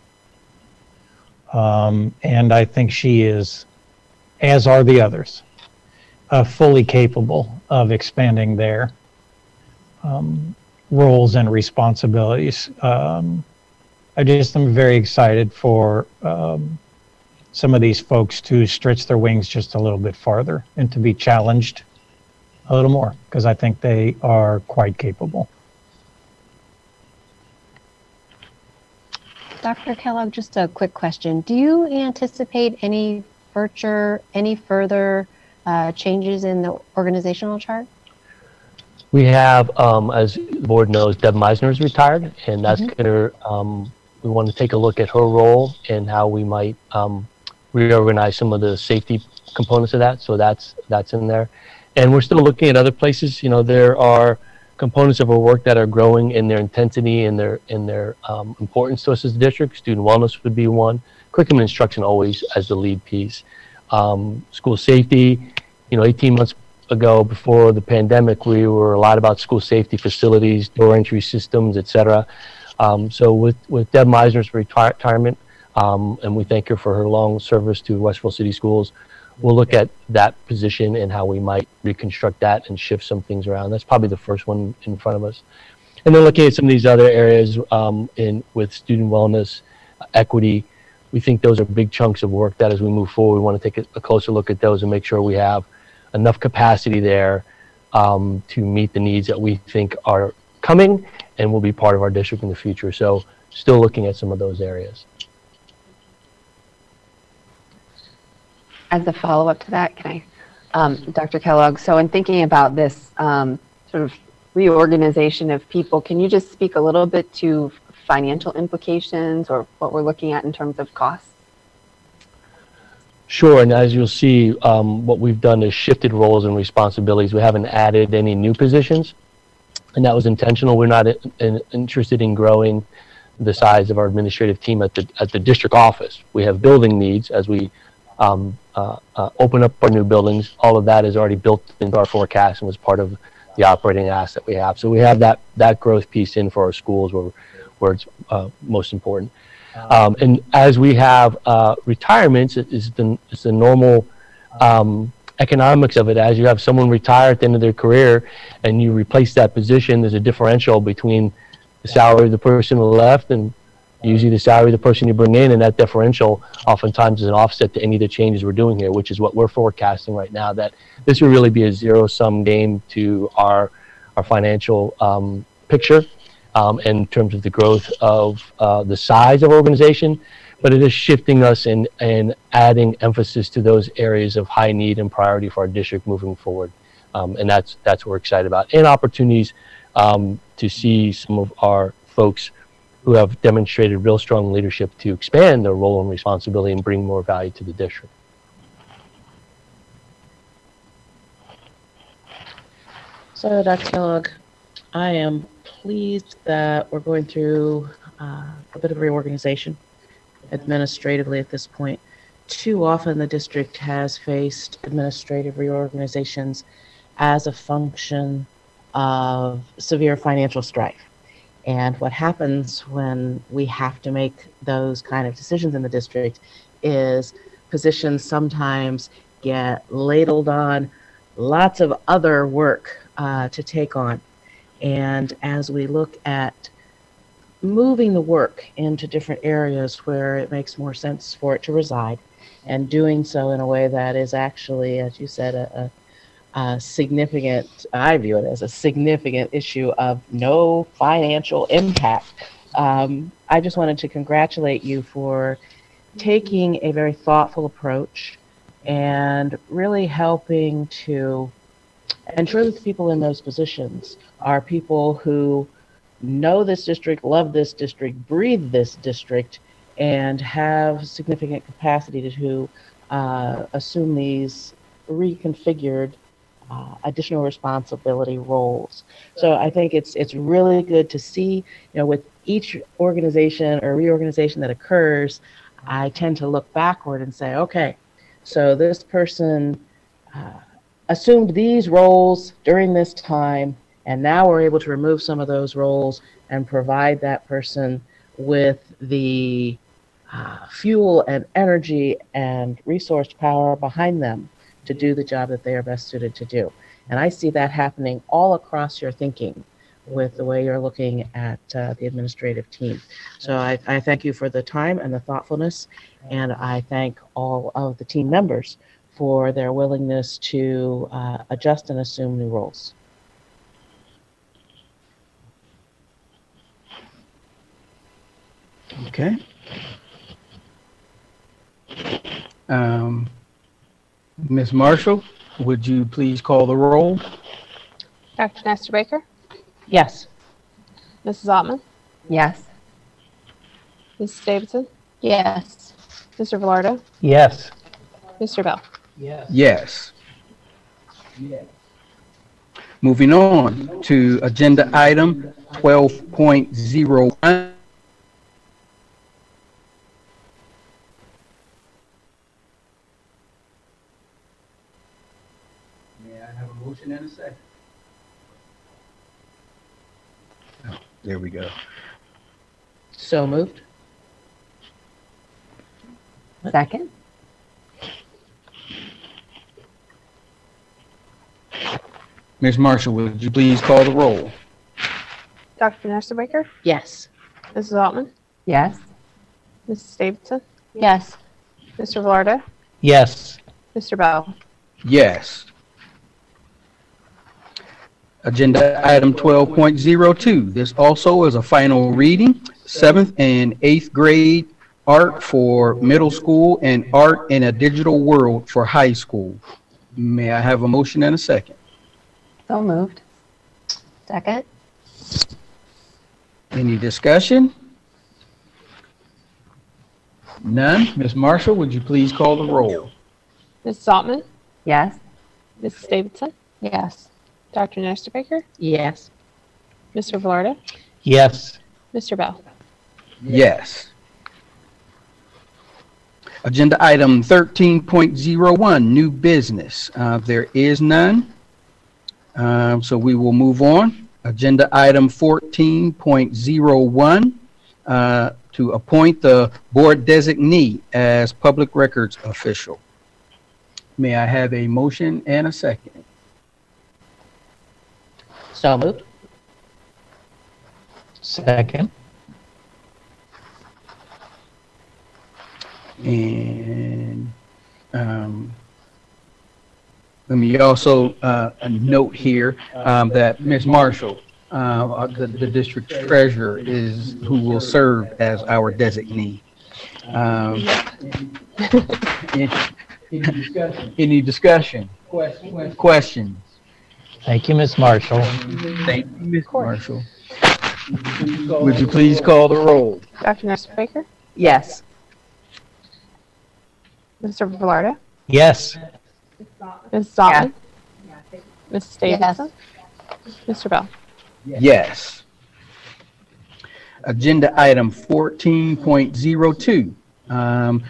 Speaker 4: And I think she is, as are the others, fully capable of expanding their roles and responsibilities. I just am very excited for some of these folks to stretch their wings just a little bit farther and to be challenged a little more, because I think they are quite capable.
Speaker 6: Dr. Kellogg, just a quick question. Do you anticipate any further changes in the organizational chart?
Speaker 9: We have, as the board knows, Deb Meisner is retired, and that's we want to take a look at her role and how we might reorganize some of the safety components of that. So that's in there. And we're still looking at other places. You know, there are components of our work that are growing in their intensity and their importance to us as a district. Student wellness would be one. Curriculum instruction always as the lead piece. School safety, 18 months ago before the pandemic, we were a lot about school safety facilities, door entry systems, etc. So with Deb Meisner's retirement, and we thank her for her long service to Westville City Schools, we'll look at that position and how we might reconstruct that and shift some things around. That's probably the first one in front of us. And then looking at some of these other areas with student wellness, equity, we think those are big chunks of work that as we move forward, we want to take a closer look at those and make sure we have enough capacity there to meet the needs that we think are coming and will be part of our district in the future. So still looking at some of those areas.
Speaker 2: As a follow-up to that, can I, Dr. Kellogg, so in thinking about this sort of reorganization of people, can you just speak a little bit to financial implications or what we're looking at in terms of costs?
Speaker 9: Sure, and as you'll see, what we've done is shifted roles and responsibilities. We haven't added any new positions, and that was intentional. We're not interested in growing the size of our administrative team at the district office. We have building needs as we open up our new buildings. All of that is already built into our forecast and was part of the operating asset we have. So we have that growth piece in for our schools where it's most important. And as we have retirements, it's the normal economics of it. As you have someone retire at the end of their career and you replace that position, there's a differential between the salary of the person who left and usually the salary of the person you bring in, and that differential oftentimes is an offset to any of the changes we're doing here, which is what we're forecasting right now, that this will really be a zero-sum game to our financial picture in terms of the growth of the size of organization, but it is shifting us and adding emphasis to those areas of high need and priority for our district moving forward. And that's what we're excited about. And opportunities to see some of our folks who have demonstrated real strong leadership to expand their role and responsibility and bring more value to the district.
Speaker 10: So, Dr. Kellogg, I am pleased that we're going through a bit of reorganization administratively at this point. Too often the district has faced administrative reorganizations as a function of severe financial strife. And what happens when we have to make those kind of decisions in the district is positions sometimes get ladled on lots of other work to take on. And as we look at moving the work into different areas where it makes more sense for it to reside, and doing so in a way that is actually, as you said, a significant, I view it as a significant issue of no financial impact. I just wanted to congratulate you for taking a very thoughtful approach and really helping to And surely the people in those positions are people who know this district, love this district, breathe this district, and have significant capacity to assume these reconfigured additional responsibility roles. So I think it's really good to see, with each organization or reorganization that occurs, I tend to look backward and say, okay, so this person assumed these roles during this time, and now we're able to remove some of those roles and provide that person with the fuel and energy and resource power behind them to do the job that they are best suited to do. And I see that happening all across your thinking with the way you're looking at the administrative team. So I thank you for the time and the thoughtfulness, and I thank all of the team members for their willingness to adjust and assume new roles.
Speaker 7: Okay. Ms. Marshall, would you please call the roll?
Speaker 5: Dr. Nestor Baker,
Speaker 10: Yes.
Speaker 5: Mrs. Altman,
Speaker 2: Yes.
Speaker 5: Mrs. Davidson,
Speaker 6: Yes.
Speaker 5: Mr. Velardo,
Speaker 4: Yes.
Speaker 5: Mr. Bell.
Speaker 7: Yes. Moving on to agenda item 12.01. May I have a motion and a second? Oh, there we go.
Speaker 10: So moved.
Speaker 2: Second?
Speaker 7: Ms. Marshall, would you please call the roll?
Speaker 5: Dr. Nestor Baker,
Speaker 10: Yes.
Speaker 5: Mrs. Altman,
Speaker 2: Yes.
Speaker 5: Mrs. Davidson,
Speaker 6: Yes.
Speaker 5: Mr. Velardo,
Speaker 4: Yes.
Speaker 5: Mr. Bell.
Speaker 7: Yes. Agenda item 12.02. This also is a final reading, 7th and 8th grade art for middle school and art in a digital world for high school. May I have a motion and a second?
Speaker 2: So moved.
Speaker 6: Second?
Speaker 7: Any discussion? None. Ms. Marshall, would you please call the roll?
Speaker 5: Mrs. Altman,
Speaker 2: Yes.
Speaker 5: Mrs. Davidson,
Speaker 6: Yes.
Speaker 5: Dr. Nestor Baker,
Speaker 10: Yes.
Speaker 5: Mr. Velardo,
Speaker 4: Yes.
Speaker 5: Mr. Bell.
Speaker 7: Yes. Agenda item 13.01, new business. There is none. So we will move on. Agenda item 14.01, to appoint the board designee as public records official. May I have a motion and a second?
Speaker 10: So moved.
Speaker 4: Second.
Speaker 7: And let me also note here that Ms. Marshall, the district treasurer, is who will serve as our designee. Any discussion? Questions?
Speaker 4: Thank you, Ms. Marshall.
Speaker 7: Thank you, Ms. Marshall. Would you please call the roll?
Speaker 5: Dr. Nestor Baker,
Speaker 10: Yes.
Speaker 5: Mr. Velardo,
Speaker 4: Yes.
Speaker 5: Mrs. Altman, Mrs. Davidson, Mr. Bell.
Speaker 7: Yes. Agenda item 14.02,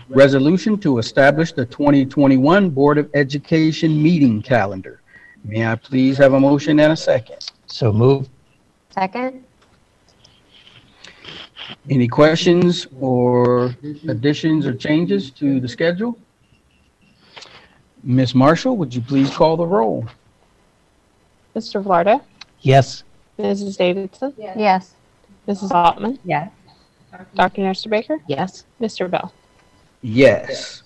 Speaker 7: resolution to establish the 2021 Board of Education meeting calendar. May I please have a motion and a second?
Speaker 4: So moved.
Speaker 6: Second?
Speaker 7: Any questions or additions or changes to the schedule? Ms. Marshall, would you please call the roll?
Speaker 5: Mr. Velardo,
Speaker 4: Yes.
Speaker 5: Mrs. Davidson,
Speaker 6: Yes.
Speaker 5: Mrs. Altman,
Speaker 2: Yes.
Speaker 5: Dr. Nestor Baker,
Speaker 10: Yes.
Speaker 5: Mr. Bell.
Speaker 7: Yes.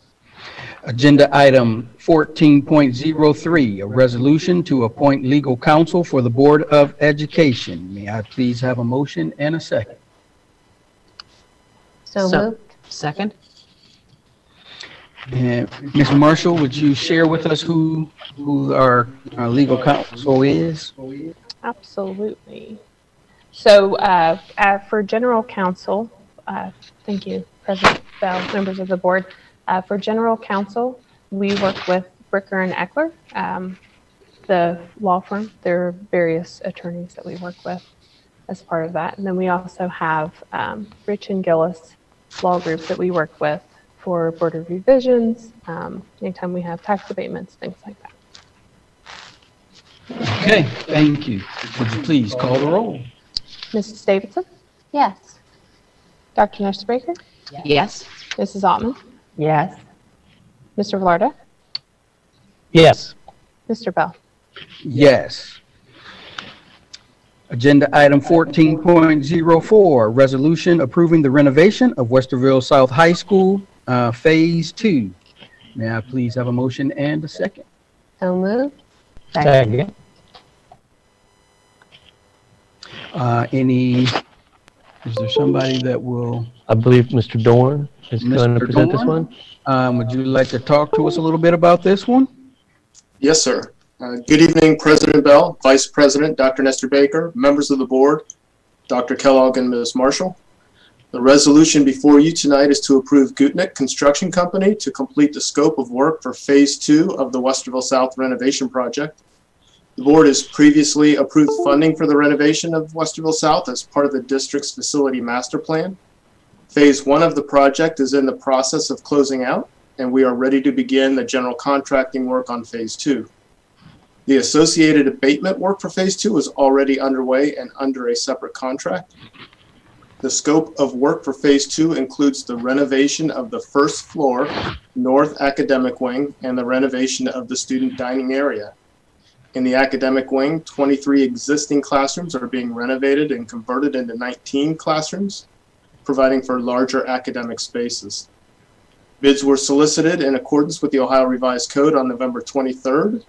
Speaker 7: Agenda item 14.03, a resolution to appoint legal counsel for the Board of Education. May I please have a motion and a second?
Speaker 6: So moved?
Speaker 10: Second.
Speaker 7: And Ms. Marshall, would you share with us who our legal counsel is?
Speaker 5: Absolutely. So for general counsel, thank you, President Bell, members of the board. For general counsel, we work with Bricker and Eckler, the law firm. There are various attorneys that we work with as part of that. And then we also have Rich and Gillis Law Group that we work with for board of revisions, anytime we have tax abatements, things like that.
Speaker 7: Okay, thank you. Would you please call the roll?
Speaker 5: Mrs. Davidson,
Speaker 6: Yes.
Speaker 5: Dr. Nussbaker,
Speaker 2: Yes.
Speaker 5: Mrs. Ottman,
Speaker 2: Yes.
Speaker 5: Mr. Velarde,
Speaker 4: Yes.
Speaker 5: Mr. Bell.
Speaker 7: Yes. Agenda item 14.04, resolution approving the renovation of Westerville South High School, Phase 2. May I please have a motion and a second?
Speaker 6: So moved.
Speaker 4: Second.
Speaker 7: Is there somebody that will,
Speaker 9: I believe Mr. Dorn is going to
Speaker 7: Mr.
Speaker 9: present this
Speaker 7: Dorn?
Speaker 9: one.
Speaker 7: Would you like to talk to us a little bit about this one?
Speaker 11: Yes, sir. Good evening, President Bell, Vice President Dr. Nestor Baker, members of the board, Dr. Kellogg and Ms. Marshall. The resolution before you tonight is to approve Gutnick Construction Company to complete the scope of work for Phase 2 of the Westerville South renovation project. The board has previously approved funding for the renovation of Westerville South as part of the district's facility master plan. Phase 1 of the project is in the process of closing out, and we are ready to begin the general contracting work on Phase 2. The associated abatement work for Phase 2 is already underway and under a separate contract. The scope of work for Phase 2 includes the renovation of the first floor, North Academic Wing, and the renovation of the student dining area. In the academic wing, 23 existing classrooms are being renovated and converted into 19 classrooms, providing for larger academic spaces. Bids were solicited in accordance with the Ohio Revised Code on November 23rd.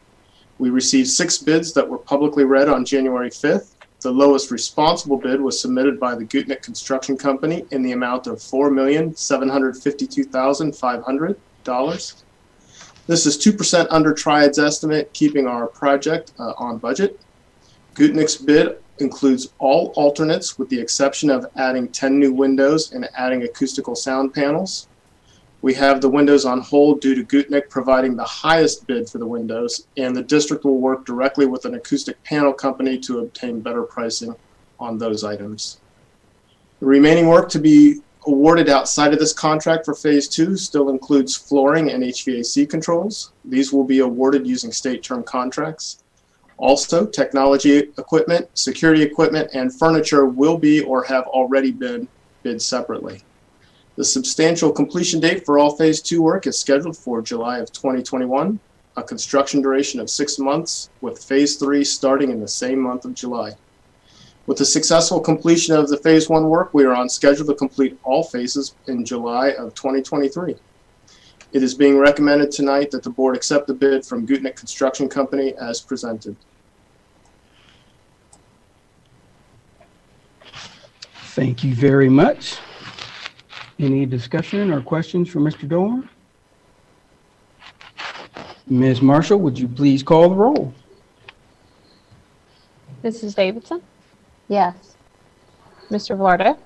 Speaker 11: We received 6 bids that were publicly read on January 5th. The lowest responsible bid was submitted by the Gutnick Construction Company in the amount of $4,752,500. This is 2% under Triad's estimate, keeping our project on budget. Gutnick's bid includes all alternates with the exception of adding 10 new windows and adding acoustical sound panels. We have the windows on hold due to Gutnick providing the highest bid for the windows, and the district will work directly with an acoustic panel company to obtain better pricing on those items. The remaining work to be awarded outside of this contract for Phase 2 still includes flooring and HVAC controls. These will be awarded using state term contracts. Also, technology equipment, security equipment, and furniture will be or have already been bid separately. The substantial completion date for all Phase 2 work is scheduled for July of 2021, a construction duration of 6 months, with Phase 3 starting in the same month of July. With the successful completion of the Phase 1 work, we are on schedule to complete all phases in July of 2023. It is being recommended tonight that the board accept the bid from Gutnick Construction Company as presented.
Speaker 7: Thank you very much. Any discussion or questions for Mr. Dorn? Ms. Marshall, would you please call the roll?
Speaker 5: Mrs. Davidson,
Speaker 6: Yes.
Speaker 5: Mr. Velarde,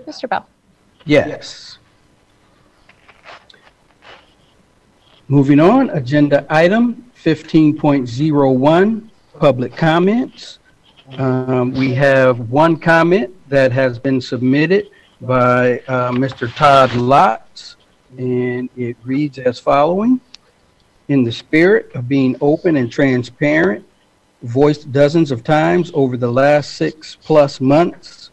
Speaker 5: Mr. Bell.
Speaker 7: Yes. Moving on, agenda item 15.01, public comments. We have one comment that has been submitted by Mr. Todd Lotz, and it reads as following. In the spirit of being open and transparent, voiced dozens of times over the last 6+ months,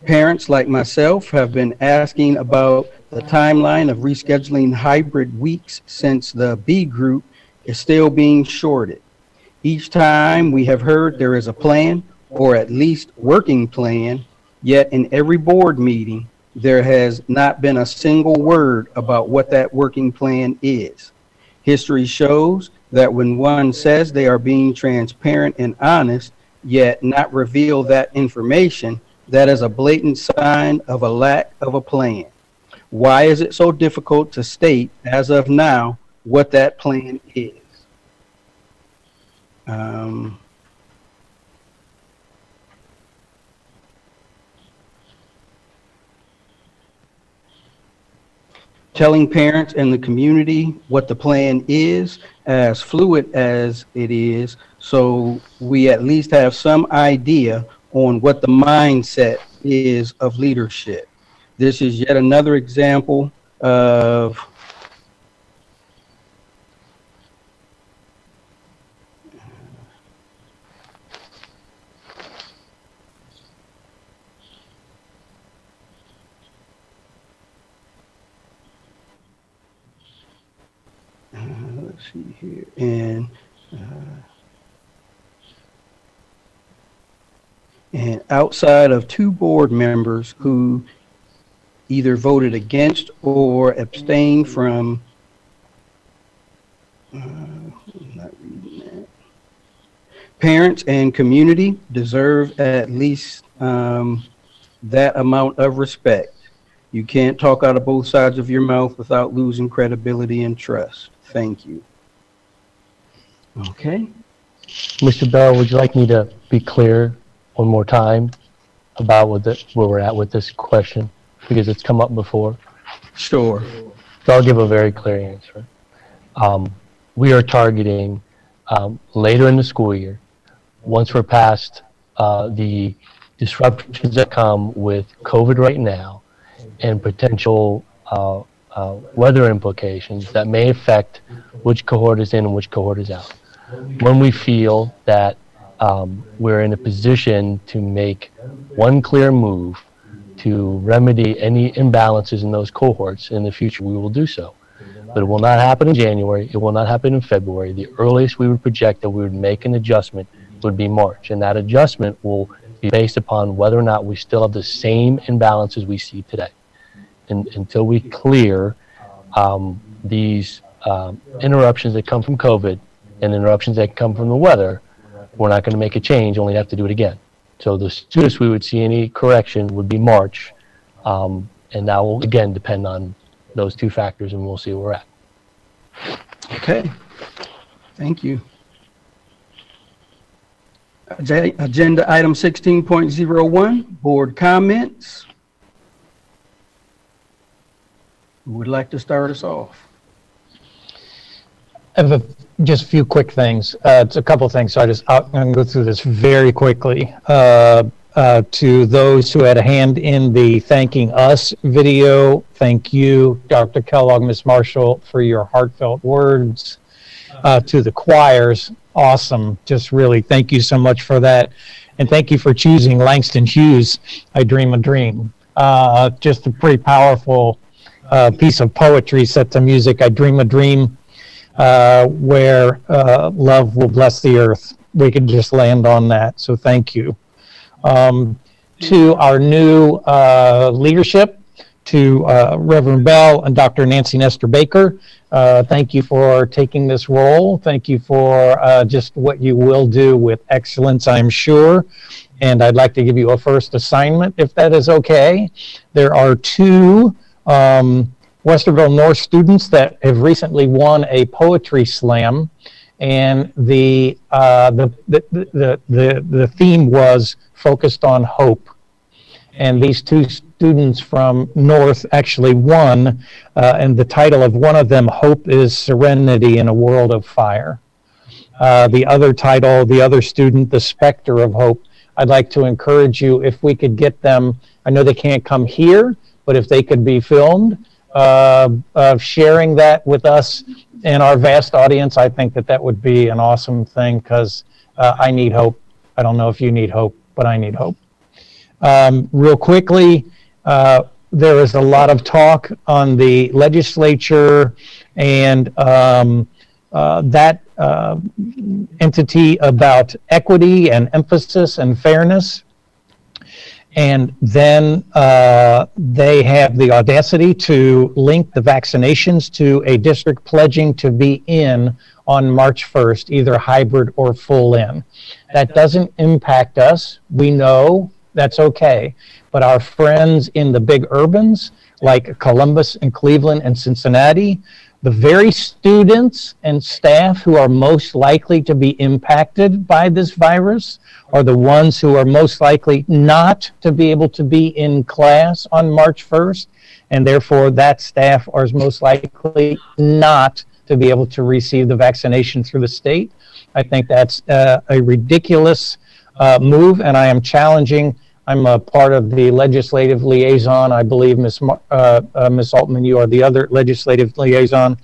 Speaker 7: parents like myself have been asking about the timeline of rescheduling hybrid weeks since the B group is still being shorted. Each time we have heard there is a plan, or at least working plan, yet in every board meeting, there has not been a single word about what that working plan is. History shows that when one says they are being transparent and honest, yet not reveal that information, That is a blatant sign of a lack of a plan. Why is it so difficult to state as of now what that plan is? Telling parents and the community what the plan is, as fluid as it is, so we at least have some idea on what the mindset is of leadership. This is yet another example of let's see here, and outside of 2 board members who either voted against or abstained from, not reading that. Parents and community deserve at least that amount of respect. You can't talk out of both sides of your mouth without losing credibility and trust. Thank you. Okay.
Speaker 9: Mr. Bell, would you like me to be clear one more time about where we're at with this question? Because it's come up before.
Speaker 7: Sure.
Speaker 9: So I'll give a very clear answer. We are targeting later in the school year, once we're past the disruptions that come with COVID right now and potential weather implications that may affect which cohort is in and which cohort is out. When we feel that we're in a position to make one clear move to remedy any imbalances in those cohorts in the future, we will do so. But it will not happen in January. It will not happen in February. The earliest we would project that we would make an adjustment would be March. And that adjustment will be based upon whether or not we still have the same imbalances we see today. And until we clear these interruptions that come from COVID and interruptions that come from the weather, we're not going to make a change, only have to do it again. So the soonest we would see any correction would be March. And that will, again, depend on those 2 factors, and we'll see where we're at.
Speaker 7: Okay. Thank you. Agenda item 16.01, board comments. Who would like to start us off?
Speaker 4: I have just a few quick things. It's a couple of things, so I'm going to go through this very quickly. To those who had a hand in the thanking us video, thank you, Dr. Kellogg, Ms. Marshall, for your heartfelt words. To the choirs, awesome. Just really thank you so much for that. And thank you for choosing Langston Hughes' I Dream a Dream. Just a pretty powerful piece of poetry set to music. I dream a dream where love will bless the earth. We could just land on that. So thank you. To our new leadership, to Reverend Bell and Dr. Nancy Nestor Baker, thank you for taking this role. Thank you for just what you will do with excellence, I'm sure. And I'd like to give you a first assignment, if that is okay. There are 2 Westerville North students that have recently won a poetry slam, and the theme was focused on hope. And these 2 students from North actually won, and the title of one of them, Hope is Serenity in a World of Fire. The other title, the other student, The Specter of Hope. I'd like to encourage you, if we could get them, I know they can't come here, but if they could be filmed, sharing that with us and our vast audience, I think that would be an awesome thing, because I need hope. I don't know if you need hope, but I need hope. Real quickly, there is a lot of talk on the legislature and that entity about equity and emphasis and fairness. And then they have the audacity to link the vaccinations to a district pledging to be in on March 1st, either hybrid or full in. That doesn't impact us. We know That's okay. But our friends in the big urbans, like Columbus and Cleveland and Cincinnati, the very students and staff who are most likely to be impacted by this virus are the ones who are most likely not to be able to be in class on March 1st, and therefore that staff are most likely not to be able to receive the vaccination through the state. I think that's a ridiculous move, and I am challenging. I'm a part of the legislative liaison. I believe Ms. Altman, you are the other legislative liaison.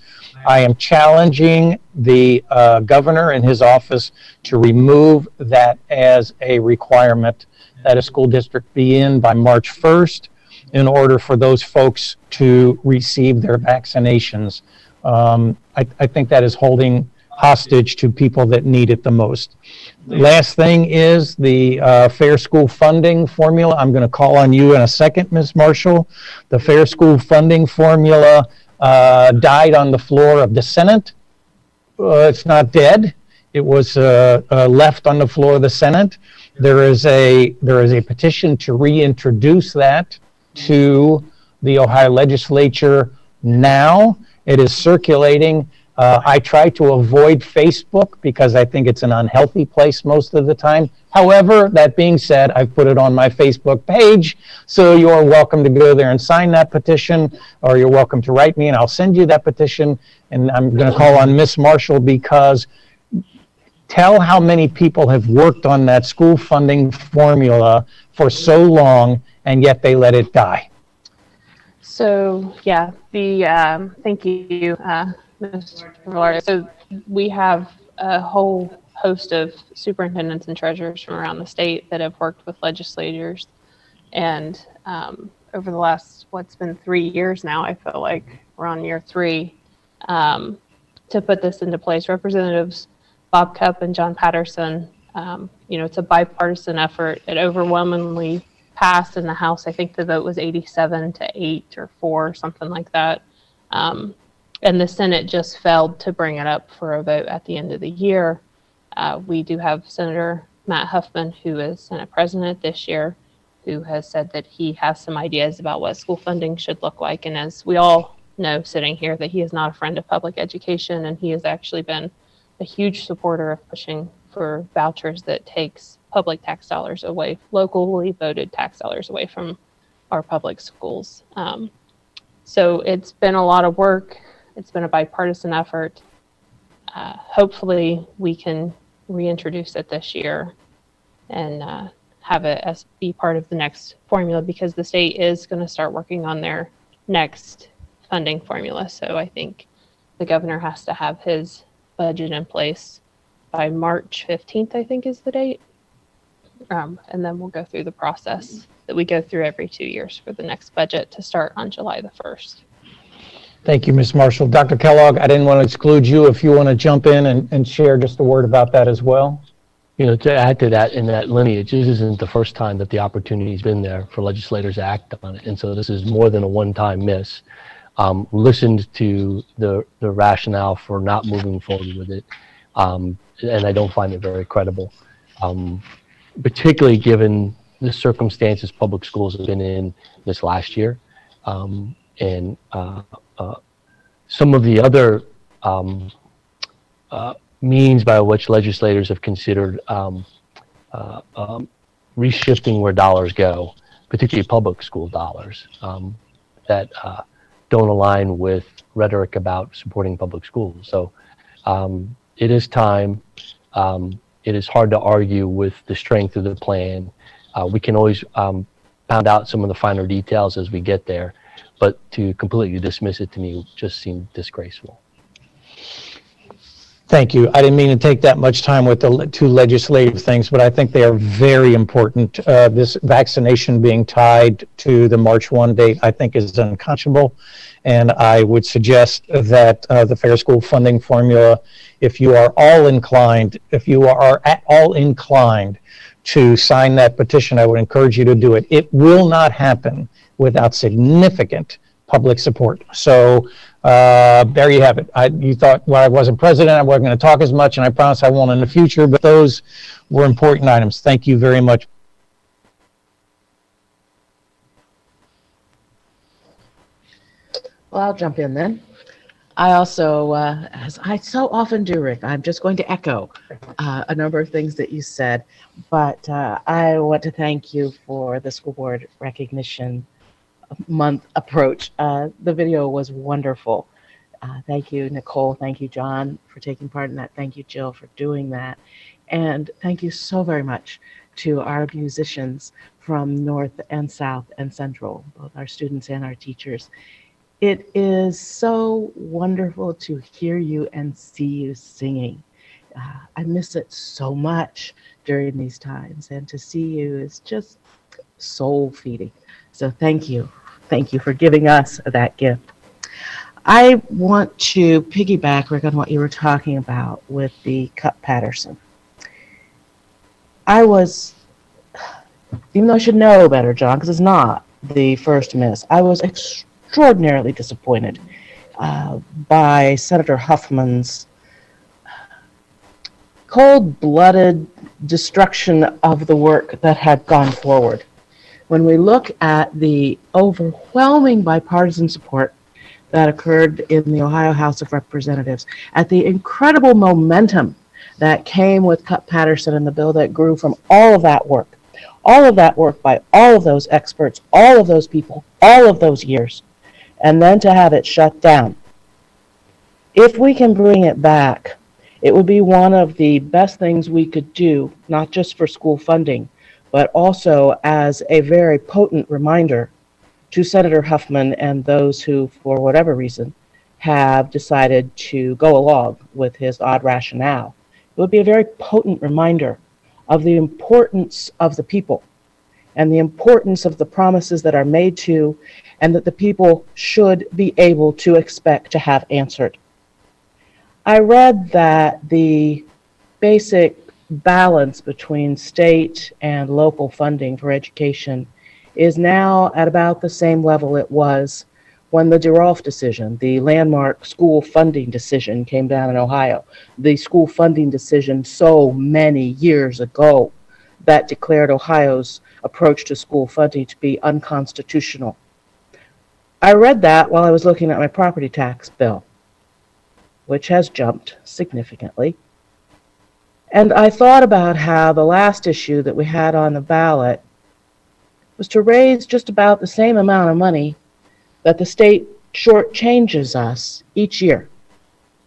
Speaker 4: I am challenging the governor and his office to remove that as a requirement that a school district be in by March 1st in order for those folks to receive their vaccinations. I think that is holding hostage to people that need it the most. Last thing is the fair school funding formula. I'm going to call on you in a second, Ms. Marshall. The fair school funding formula died on the floor of the Senate. It's not dead. It was left on the floor of the Senate. There is a petition to reintroduce that to the Ohio legislature now. It is circulating. I try to avoid Facebook because I think it's an unhealthy place most of the time. However, that being said, I've put it on my Facebook page, so you're welcome to go there and sign that petition, or you're welcome to write me and I'll send you that petition. And I'm going to call on Ms. Marshall because tell how many people have worked on that school funding formula for so long and yet they let it die.
Speaker 5: So yeah, thank you, Mr. Velarde. So we have a whole host of superintendents and treasurers from around the state that have worked with legislators, and over the last, what's been 3 years now, I feel like we're on year 3, to put this into place. Representatives Bob Cupp and John Patterson, it's a bipartisan effort. It overwhelmingly passed in the House. I think the vote was 87-8 or 4, something like that. And the Senate just failed to bring it up for a vote at the end of the year. We do have Senator Matt Huffman, who is Senate President this year, who has said that he has some ideas about what school funding should look like. And as we all know sitting here, that he is not a friend of public education, and he has actually been a huge supporter of pushing for vouchers that takes public tax dollars away, locally voted tax dollars away from our public schools. So it's been a lot of work. It's been a bipartisan effort. Hopefully we can reintroduce it this year and have it as be part of the next formula, because the state is going to start working on their next funding formula. So I think the governor has to have his budget in place by March 15th, I think is the date. And then we'll go through the process that we go through every 2 years for the next budget to start on July the 1st.
Speaker 4: Thank you, Ms. Marshall. Dr. Kellogg, I didn't want to exclude you if you want to jump in and share just a word about that as well.
Speaker 9: To add to that, in that lineage, this isn't the first time that the opportunity's been there for legislators to act on it. And so this is more than a one-time miss. Listened to the rationale for not moving forward with it. And I don't find it very credible, particularly given the circumstances public schools have been in this last year. And some of the other means by which legislators have considered reshifting where dollars go, particularly public school dollars, that don't align with rhetoric about supporting public schools. So it is time. It is hard to argue with the strength of the plan. We can always pound out some of the finer details as we get there, but to completely dismiss it to me just seemed disgraceful.
Speaker 4: Thank you. I didn't mean to take that much time with the two legislative things, but I think they are very important. This vaccination being tied to the March 1 date, I think is unconscionable. And I would suggest that the fair school funding formula, if you are at all inclined to sign that petition, I would encourage you to do it. It will not happen without significant public support. So there you have it. You thought, well, I wasn't president, I wasn't going to talk as much, and I promise I won't in the future, but those were important items. Thank you very much.
Speaker 10: Well, I'll jump in then. I also, as I so often do, Rick, I'm just going to echo a number of things that you said, but I want to thank you for the School Board Recognition Month approach. The video was wonderful. Thank you, Nicole. Thank you, John, for taking part in that. Thank you, Jill, for doing that. And thank you so very much to our musicians from North and South and Central, both our students and our teachers. It is so wonderful to hear you and see you singing. I miss it so much during these times, and to see you is just soul feeding. So thank you. Thank you for giving us that gift. I want to piggyback, Rick, on what you were talking about with the Cup Patterson. I was, even though I should know better, John, because it's not the first miss, I was extraordinarily disappointed by Senator Huffman's cold-blooded destruction of the work that had gone forward. When we look at the overwhelming bipartisan support that occurred in the Ohio House of Representatives, at the incredible momentum that came with Cup Patterson and the bill that grew from all of that work by all of those experts, all of those people, all of those years, and then to have it shut down. If we can bring it back, it would be one of the best things we could do, not just for school funding, but also as a very potent reminder to Senator Huffman and those who, for whatever reason, have decided to go along with his odd rationale. It would be a very potent reminder of the importance of the people and the importance of the promises that are made to and that the people should be able to expect to have answered. I read that the basic balance between state and local funding for education is now at about the same level it was when the DeRolf decision, the landmark school funding decision, came down in Ohio. The school funding decision so many years ago that declared Ohio's approach to school funding to be unconstitutional. I read that while I was looking at my property tax bill, which has jumped significantly. And I thought about how the last issue that we had on the ballot was to raise just about the same amount of money that the state shortchanges us each year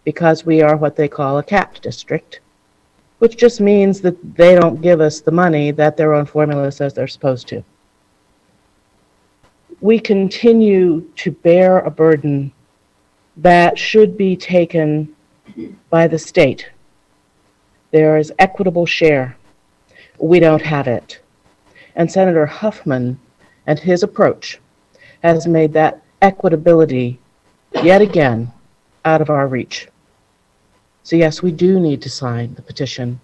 Speaker 10: because we are what they call a capped district, which just means that they don't give us the money that their own formula says they're supposed to. We continue to bear a burden that should be taken by the state. There is equitable share. We don't have it. And Senator Huffman and his approach has made that equitability yet again out of our reach. So yes, we do need to sign the petition.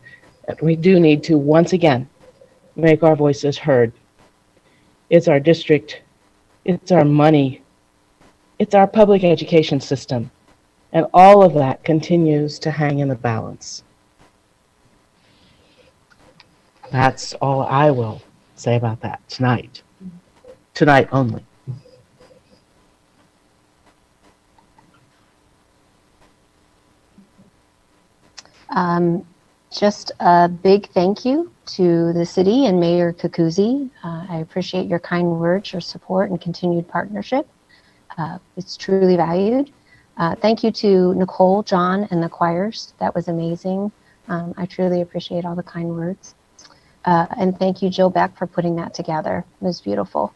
Speaker 10: We do need to once again make our voices heard. It's our district, it's our money, it's our public education system, and all of that continues to hang in the balance. That's all I will say about that tonight. Tonight only.
Speaker 6: Just a big thank you to the city and Mayor Kukuzi. I appreciate your kind words, your support, and continued partnership. It's truly valued. Thank you to Nicole, John, and the choirs. That was amazing. I truly appreciate all the kind words. And thank you, Jill Beck, for putting that together. It was beautiful.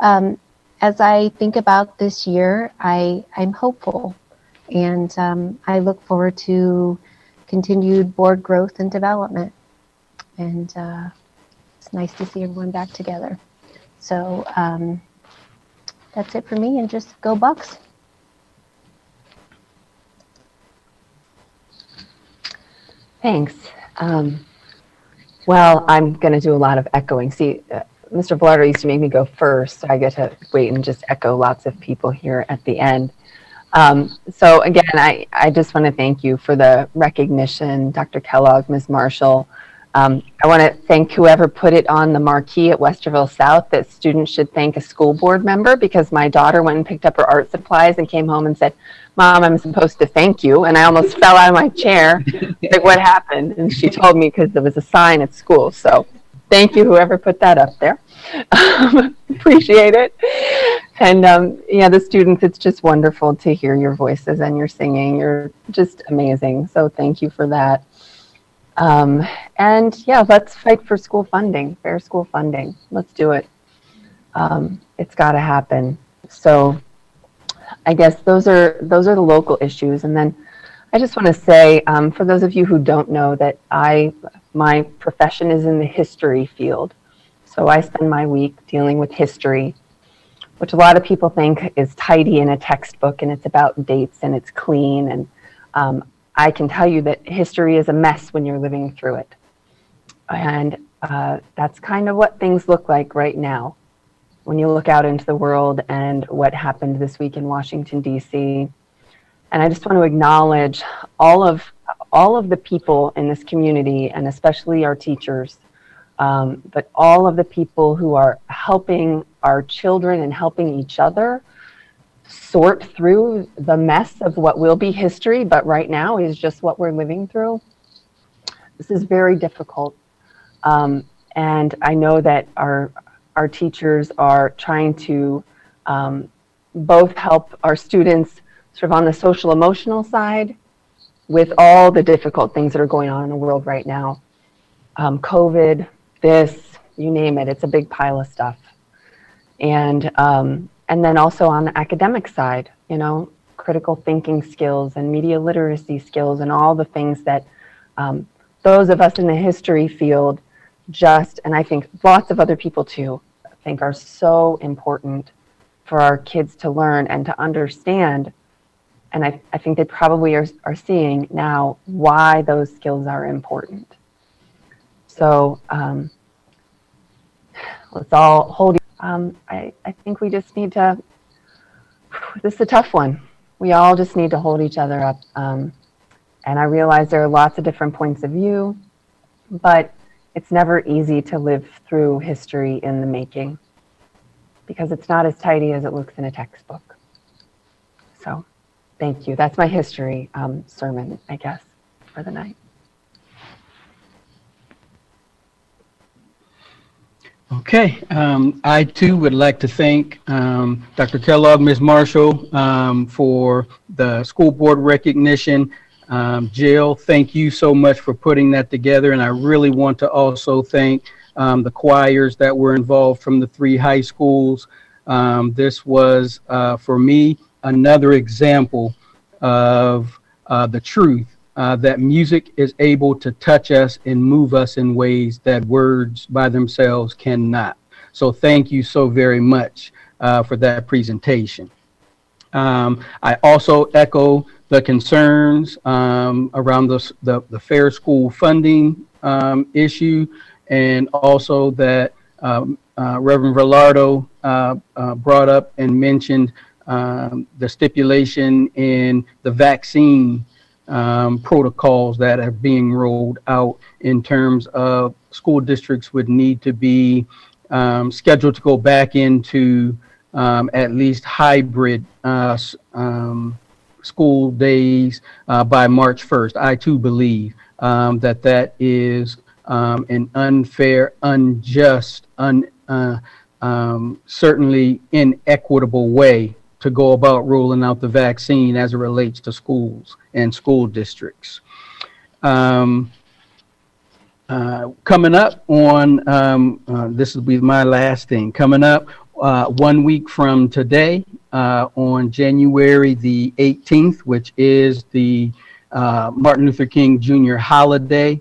Speaker 6: As I think about this year, I'm hopeful, and I look forward to continued board growth and development. And it's nice to see everyone back together. So that's it for me, and just go Bucks.
Speaker 2: Thanks. Well, I'm going to do a lot of echoing. See, Mr. Blarter used to make me go first, so I get to wait and just echo lots of people here at the end. So again, I just want to thank you for the recognition, Dr. Kellogg, Ms. Marshall, I want to thank whoever put it on the marquee at Westerville South that students should thank a school board member, because my daughter went and picked up her art supplies and came home and said, "Mom, I'm supposed to thank you." And I almost fell out of my chair. Like, what happened? And she told me because there was a sign at school. So thank you, whoever put that up there. Appreciate it. And yeah, the students, it's just wonderful to hear your voices and your singing. You're just amazing. So thank you for that. And yeah, let's fight for school funding, fair school funding. Let's do it. It's got to happen. So I guess those are the local issues. And then I just want to say, for those of you who don't know, that my profession is in the history field. So I spend my week dealing with history, which a lot of people think is tidy in a textbook, and it's about dates and it's clean. And I can tell you that history is a mess when you're living through it. And that's kind of what things look like right now when you look out into the world and what happened this week in Washington, D.C. And I just want to acknowledge all of the people in this community, and especially our teachers, but all of the people who are helping our children and helping each other sort through the mess of what will be history, but right now is just what we're living through. This is very difficult. And I know that our teachers are trying to both help our students sort of on the social emotional side with all the difficult things that are going on in the world right now. COVID, this, you name it, it's a big pile of stuff. And then also on the academic side, you know, critical thinking skills and media literacy skills and all the things that those of us in the history field and I think lots of other people too, think are so important for our kids to learn and to understand. And I think they probably are seeing now why those skills are important. So let's all hold. I think we just need to, this is a tough one. We all just need to hold each other up. And I realize there are lots of different points of view, but it's never easy to live through history in the making because it's not as tidy as it looks in a textbook. So thank you. That's my history sermon, I guess, for the night.
Speaker 7: Okay, I too would like to thank Dr. Kellogg, Ms. Marshall, for the school board recognition. Jill, thank you so much for putting that together. And I really want to also thank the choirs that were involved from the 3 high schools. This was, for me, another example of the truth that music is able to touch us and move us in ways that words by themselves cannot. So thank you so very much for that presentation. I also echo the concerns around the fair school funding issue, and also that Reverend Velardo brought up and mentioned the stipulation in the vaccine protocols that are being rolled out in terms of school districts would need to be scheduled to go back into at least hybrid school days by March 1st. I too believe that is an unfair, unjust, certainly inequitable way to go about rolling out the vaccine as it relates to schools and school districts. Coming up on, this will be my last thing, coming up 1 week from today, on January the 18th, which is the Martin Luther King Jr. holiday,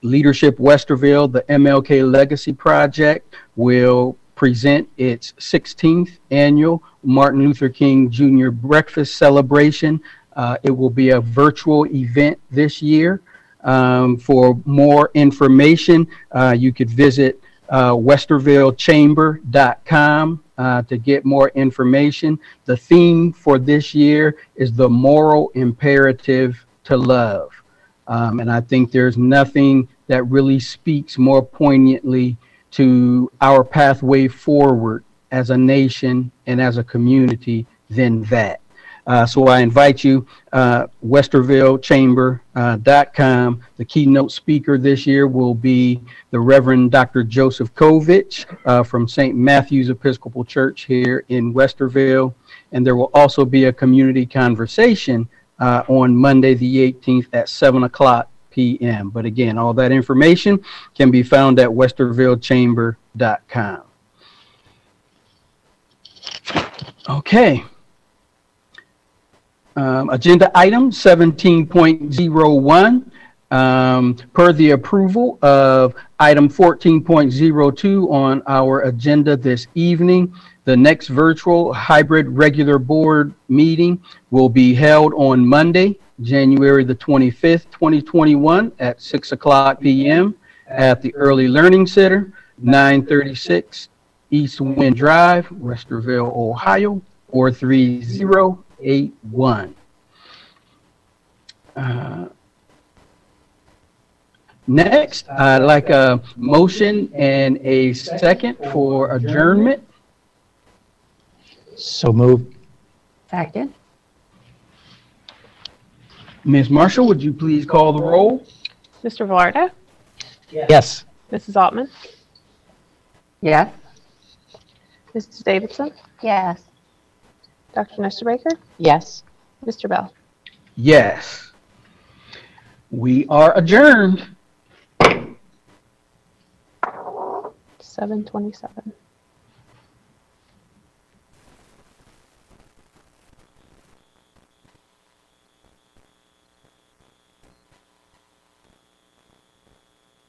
Speaker 7: Leadership Westerville, the MLK Legacy Project, will present its 16th annual Martin Luther King Jr. breakfast celebration. It will be a virtual event this year. For more information, you could visit westervillechamber.com to get more information. The theme for this year is the moral imperative to love. And I think there's nothing that really speaks more poignantly to our pathway forward as a nation and as a community than that. So I invite you, westervillechamber.com. The keynote speaker this year will be the Reverend Dr. Joseph Kovich from St. Matthew's Episcopal Church here in Westerville. And there will also be a community conversation on Monday the 18th at 7:00 p.m. But again, all that information can be found at westervillechamber.com. Okay. Agenda item 17.01. Per the approval of item 14.02 on our agenda this evening, the next virtual hybrid regular board meeting will be held on Monday, January the 25th, 2021 at 6:00 p.m. at the Early Learning Center, 936 East Wind Drive, Westerville, Ohio, 43081. Next, I'd like a motion and a second for adjournment.
Speaker 4: So moved.
Speaker 2: Second.
Speaker 7: Ms. Marshall, would you please call the roll?
Speaker 5: Mr. Velardo?
Speaker 4: Yes.
Speaker 5: Mrs. Altman?
Speaker 2: Yes.
Speaker 5: Mrs. Davidson?
Speaker 6: Yes.
Speaker 5: Dr. Nestor Baker?
Speaker 10: Yes.
Speaker 5: Mr. Bell?
Speaker 7: Yes. We are adjourned.
Speaker 5: 7:27.